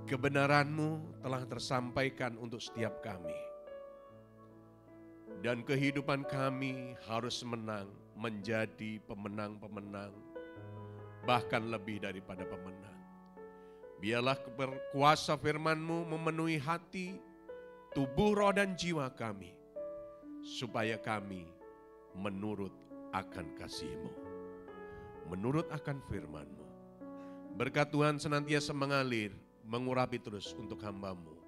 Kebenaran-Mu telah tersampaikan untuk setiap kami. Dan kehidupan kami harus menang, menjadi pemenang-pemenang, bahkan lebih daripada pemenang. Biarlah kuasa firman-Mu memenuhi hati, tubuh, roh, dan jiwa kami, supaya kami menurut akan kasih-Mu, menurut akan firman-Mu. Berkat Tuhan senantiasa mengalir, mengurapi terus untuk hamba-Mu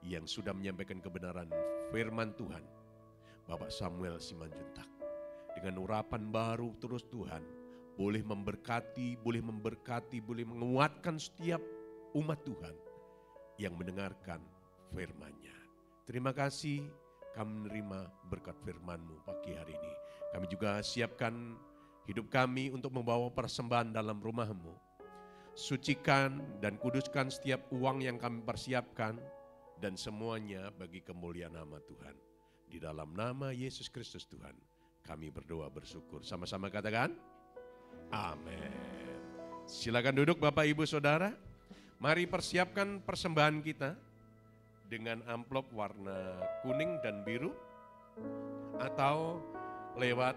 yang sudah menyampaikan kebenaran firman Tuhan, Bapak Samuel Simanjuntak. Dengan urapan baru terus Tuhan boleh memberkati, boleh menguatkan setiap umat Tuhan yang mendengarkan firman-Nya. Terima kasih kami menerima berkat firman-Mu pagi hari ini. Kami juga siapkan hidup kami untuk membawa persembahan dalam rumah-Mu. Sucikan dan kuduskan setiap uang yang kami persiapkan dan semuanya bagi kemuliaan nama Tuhan. Di dalam nama Yesus Kristus Tuhan, kami berdoa bersyukur. Sama-sama katakan, amin. Silakan duduk Bapak Ibu Saudara. Mari persiapkan persembahan kita dengan amplop warna kuning dan biru, atau lewat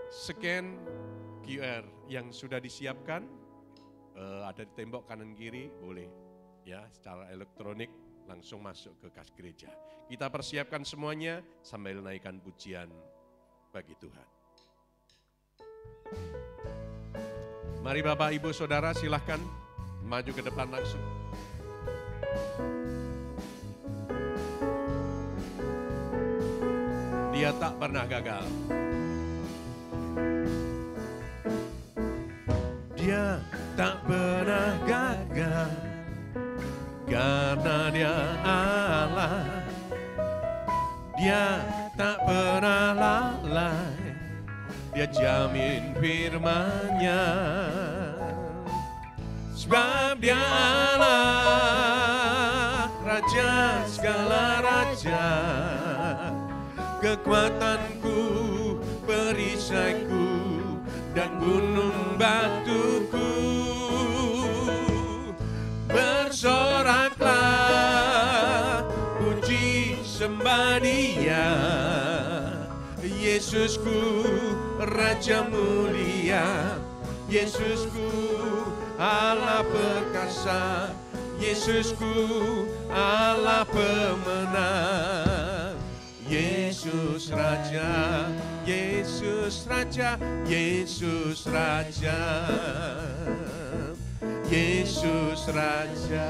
scan QR yang sudah disiapkan, ada di tembok kanan kiri, boleh ya secara elektronik langsung masuk ke kas gereja. Kita persiapkan semuanya sambil naikkan pujian bagi Tuhan. Mari Bapak Ibu Saudara silahkan maju ke depan langsung. Dia tak pernah gagal. Dia tak pernah gagal karena dia Allah. Dia tak pernah lalai, dia jamin firman-Nya. Sebab dia Allah, Raja segala raja, kekuatanku, perisaiku, dan gunung batuku. Bersoraklah, puji sembah Dia, Yesusku, Raja mulia, Yesusku, Allah perkasa, Yesusku, Allah pemenang. Yesus Raja, Yesus Raja, Yesus Raja, Yesus Raja.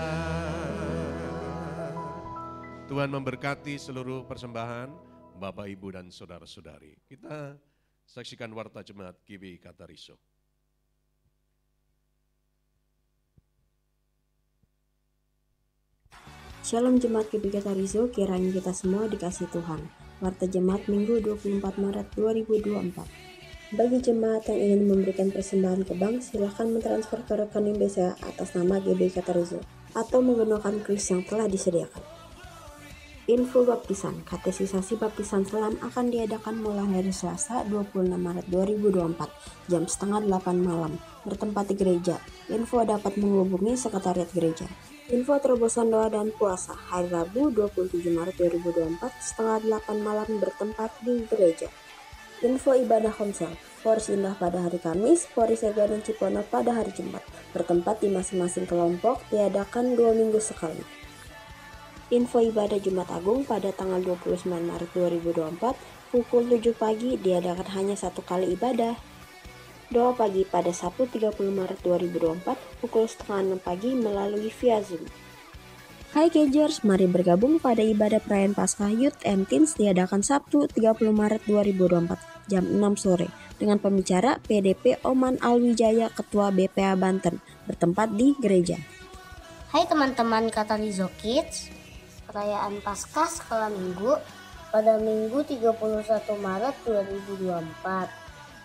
Tuhan memberkati seluruh persembahan Bapak, Ibu, dan saudara-saudari. Kita saksikan warta jemaat GBI Katariso. Shalom Jemaat GBI Katariso, kiranya kita semua dikasih Tuhan. Warta Jemaat Minggu 24 Maret 2024. Bagi jemaat yang ingin memberikan persembahan ke bank, silahkan mentransfer ke rekening BCA atas nama GBI Katariso atau menggunakan kris yang telah disediakan. Info baptisan, katekisasi baptisan selam akan diadakan mulai hari Selasa 26 Maret 2024 jam setengah 8 malam bertempat di gereja. Info dapat menghubungi sekretariat gereja. Info terobosan doa dan puasa hari Rabu 27 Maret 2024 setengah 8 malam bertempat di gereja. Info ibadah konsel Polres Indah pada hari Kamis, Polres Ega dan Cipondo pada hari Jumat bertempat di masing-masing kelompok, diadakan 2 minggu sekali. Info ibadah Jumat Agung pada tanggal 29 Maret 2024 pukul 7 pagi diadakan hanya 1 kali ibadah. Doa pagi pada Sabtu 30 Maret 2024 pukul setengah 6 pagi melalui via Zoom. Hai Kejers, mari bergabung pada ibadah perayaan Paskah Youth and Teens diadakan Sabtu 30 Maret 2024 jam 6 sore dengan pembicara PDP Oman Alwijaya Ketua BPA Banten bertempat di gereja. Hai teman-teman Katariso Kids, perayaan Paskah skala minggu pada Minggu 31 Maret 2024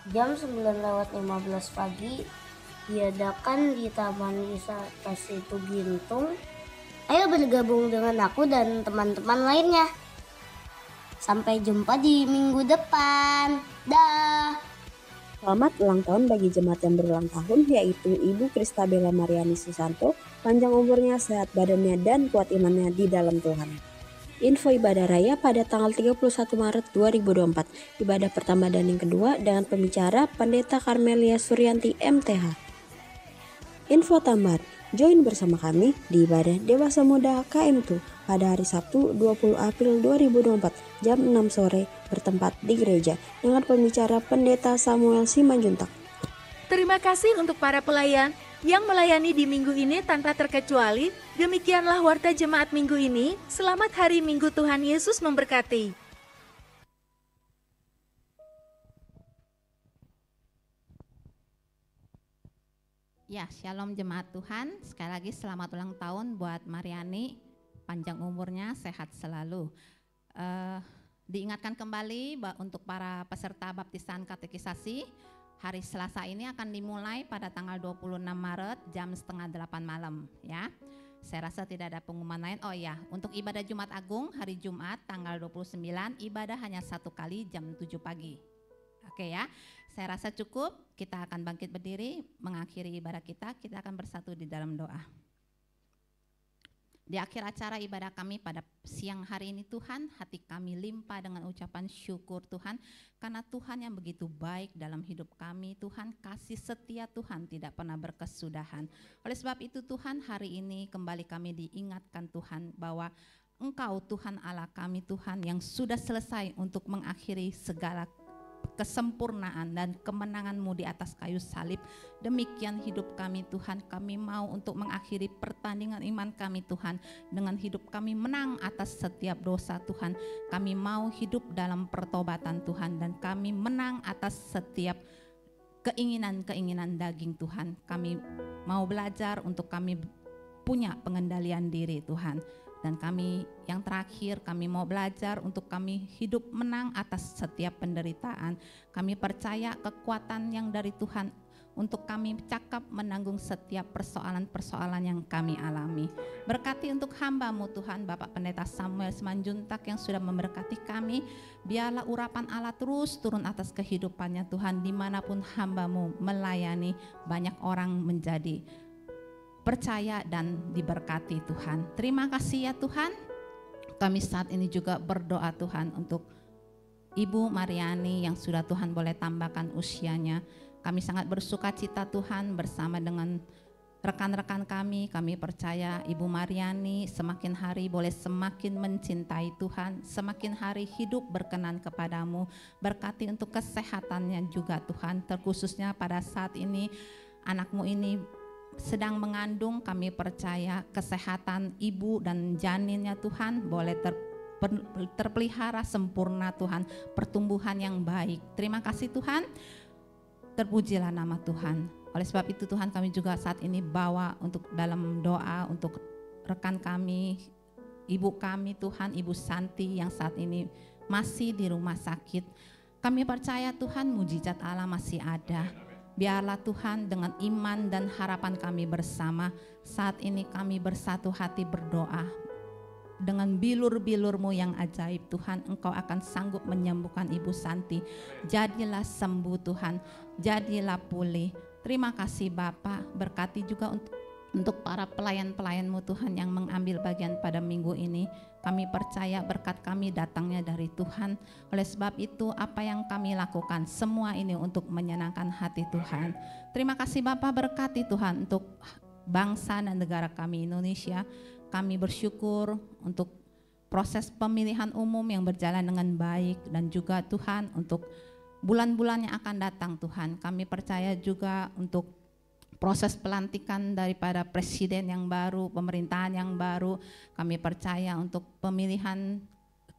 jam 9:15 pagi diadakan di Taman Wisata Situ Gintung. Ayo bergabung dengan aku dan teman-teman lainnya. Sampai jumpa di minggu depan. Dah. Selamat ulang tahun bagi jemaat yang berulang tahun, yaitu Ibu Kristabella Mariani Susanto, panjang umurnya, sehat badannya, dan kuat imannya di dalam Tuhan. Info ibadah raya pada tanggal 31 Maret 2024, ibadah pertama dan yang kedua dengan pembicara Pendeta Karmelia Suryanti MTH. Info tambahan, join bersama kami di ibadah Dewasa Muda KM2 pada hari Sabtu 20 April 2024 jam 6 sore bertempat di gereja dengan pembicara Pendeta Samuel Simanjuntak. Terima kasih untuk para pelayan yang melayani di minggu ini tanpa terkecuali. Demikianlah warta jemaat minggu ini. Selamat hari Minggu, Tuhan Yesus memberkati. Ya, shalom jemaat Tuhan. Sekali lagi selamat ulang tahun buat Mariani. Panjang umurnya, sehat selalu. Diingatkan kembali untuk para peserta baptisan katekisasi, hari Selasa ini akan dimulai pada tanggal 26 Maret jam setengah 8 malam ya. Saya rasa tidak ada pengumuman lain. Oh ya, untuk ibadah Jumat Agung hari Jumat tanggal 29 ibadah hanya 1 kali jam 7 pagi. Oke ya, saya rasa cukup. Kita akan bangkit berdiri, mengakhiri ibadah kita akan bersatu di dalam doa. Di akhir acara ibadah kami pada siang hari ini Tuhan, hati kami limpah dengan ucapan syukur Tuhan, karena Tuhan yang begitu baik dalam hidup kami. Tuhan, kasih setia Tuhan tidak pernah berkesudahan. Oleh sebab itu Tuhan, hari ini kembali kami diingatkan Tuhan bahwa Engkau Tuhan Allah kami Tuhan yang sudah selesai untuk mengakhiri segala kesempurnaan dan kemenangan-Mu di atas kayu salib. Demikian hidup kami Tuhan, kami mau untuk mengakhiri pertandingan iman kami Tuhan dengan hidup kami menang atas setiap dosa Tuhan. Kami mau hidup dalam pertobatan Tuhan dan kami menang atas setiap keinginan-keinginan daging Tuhan. Kami mau belajar untuk kami punya pengendalian diri Tuhan. Dan kami yang terakhir, kami mau belajar untuk kami hidup menang atas setiap penderitaan. Kami percaya kekuatan yang dari Tuhan untuk kami cakap menanggung setiap persoalan-persoalan yang kami alami. Berkati untuk hamba-Mu Tuhan, Bapak Pendeta Samuel Simanjuntak yang sudah memberkati kami. Biarlah urapan Allah terus turun atas kehidupannya Tuhan, dimanapun hamba-Mu melayani, banyak orang menjadi percaya dan diberkati Tuhan. Terima kasih ya Tuhan. Kami saat ini juga berdoa Tuhan untuk Ibu Mariani yang sudah Tuhan boleh tambahkan usianya. Kami sangat bersuka cita Tuhan bersama dengan rekan-rekan kami. Kami percaya Ibu Mariani semakin hari boleh semakin mencintai Tuhan, semakin hari hidup berkenan kepadamu. Berkati untuk kesehatannya juga Tuhan, terkhususnya pada saat ini anakmu ini sedang mengandung. Kami percaya kesehatan ibu dan janinnya Tuhan boleh terpelihara sempurna Tuhan, pertumbuhan yang baik. Terima kasih Tuhan, terpujilah nama Tuhan. Oleh sebab itu Tuhan, kami juga saat ini bawa untuk dalam doa untuk rekan kami, ibu kami Tuhan, Ibu Santi yang saat ini masih di rumah sakit. Kami percaya Tuhan, mujizat Allah masih ada. Biarlah Tuhan dengan iman dan harapan kami bersama, saat ini kami bersatu hati berdoa. Dengan bilur-bilur-Mu yang ajaib Tuhan, Engkau akan sanggup menyembuhkan Ibu Santi. Jadilah sembuh Tuhan, jadilah pulih. Terima kasih Bapa, berkati juga untuk para pelayan-pelayan-Mu Tuhan yang mengambil bagian pada minggu ini. Kami percaya berkat kami datangnya dari Tuhan. Oleh sebab itu apa yang kami lakukan semua ini untuk menyenangkan hati Tuhan. Terima kasih Bapa, berkati Tuhan untuk bangsa dan negara kami Indonesia. Kami bersyukur untuk proses pemilihan umum yang berjalan dengan baik, dan juga Tuhan untuk bulan-bulan yang akan datang Tuhan. Kami percaya juga untuk proses pelantikan daripada presiden yang baru, pemerintahan yang baru. Kami percaya untuk pemilihan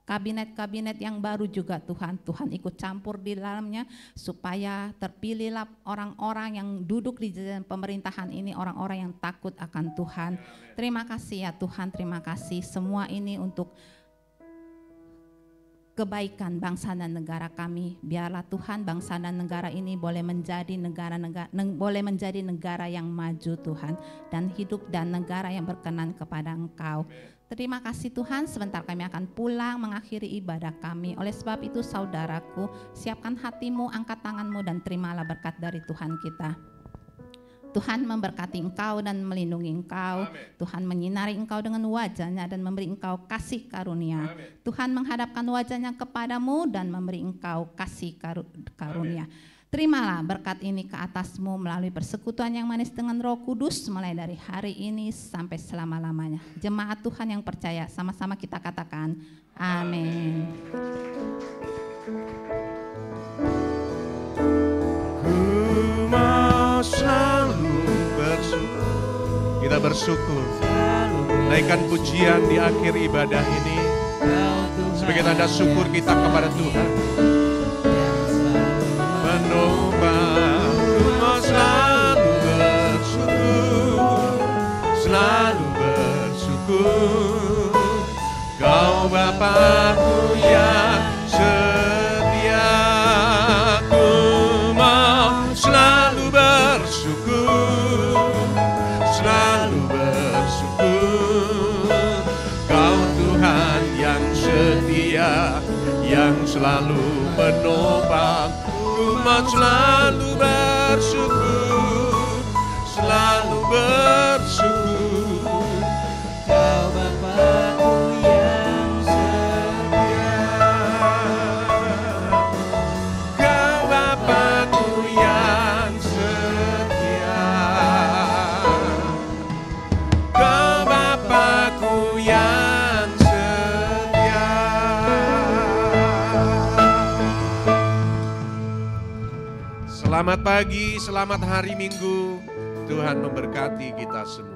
kabinet-kabinet yang baru juga Tuhan. Tuhan ikut campur di dalamnya supaya terpilihlah orang-orang yang duduk di jajaran pemerintahan ini, orang-orang yang takut akan Tuhan. Terima kasih ya Tuhan, terima kasih. Semua ini untuk kebaikan bangsa dan negara kami. Biarlah Tuhan bangsa dan negara ini boleh menjadi negara yang maju Tuhan, dan hidup dan negara yang berkenan kepada Engkau. Terima kasih Tuhan, sebentar kami akan pulang mengakhiri ibadah kami. Oleh sebab itu saudaraku, siapkan hatimu, angkat tanganmu dan terimalah berkat dari Tuhan kita. Tuhan memberkati engkau dan melindungi engkau. Amen. Tuhan menyinari engkau dengan wajahnya dan memberi engkau kasih karunia. Amen. Tuhan menghadapkan wajahnya kepadamu dan memberi engkau kasih karunia. Amen. Terimalah berkat ini ke atasmu melalui persekutuan yang manis dengan Roh Kudus mulai dari hari ini sampai selama-lamanya. Jemaat Tuhan yang percaya, sama-sama kita katakan amin. Selalu bersyukur. Kita bersyukur. Naikkan pujian di akhir ibadah ini sebagai tanda syukur kita kepada Tuhan. Menopang rumah selalu bersyukur, selalu bersyukur. Kau Bapakku yang setia, ku mau selalu bersyukur, selalu bersyukur. penopang, ku mau selalu bersyukur, selalu bersyukur. Kau Bapakku yang setia, Kau Bapakku yang setia, Kau Bapakku yang setia. Selamat pagi, selamat hari Minggu. Tuhan memberkati kita semua.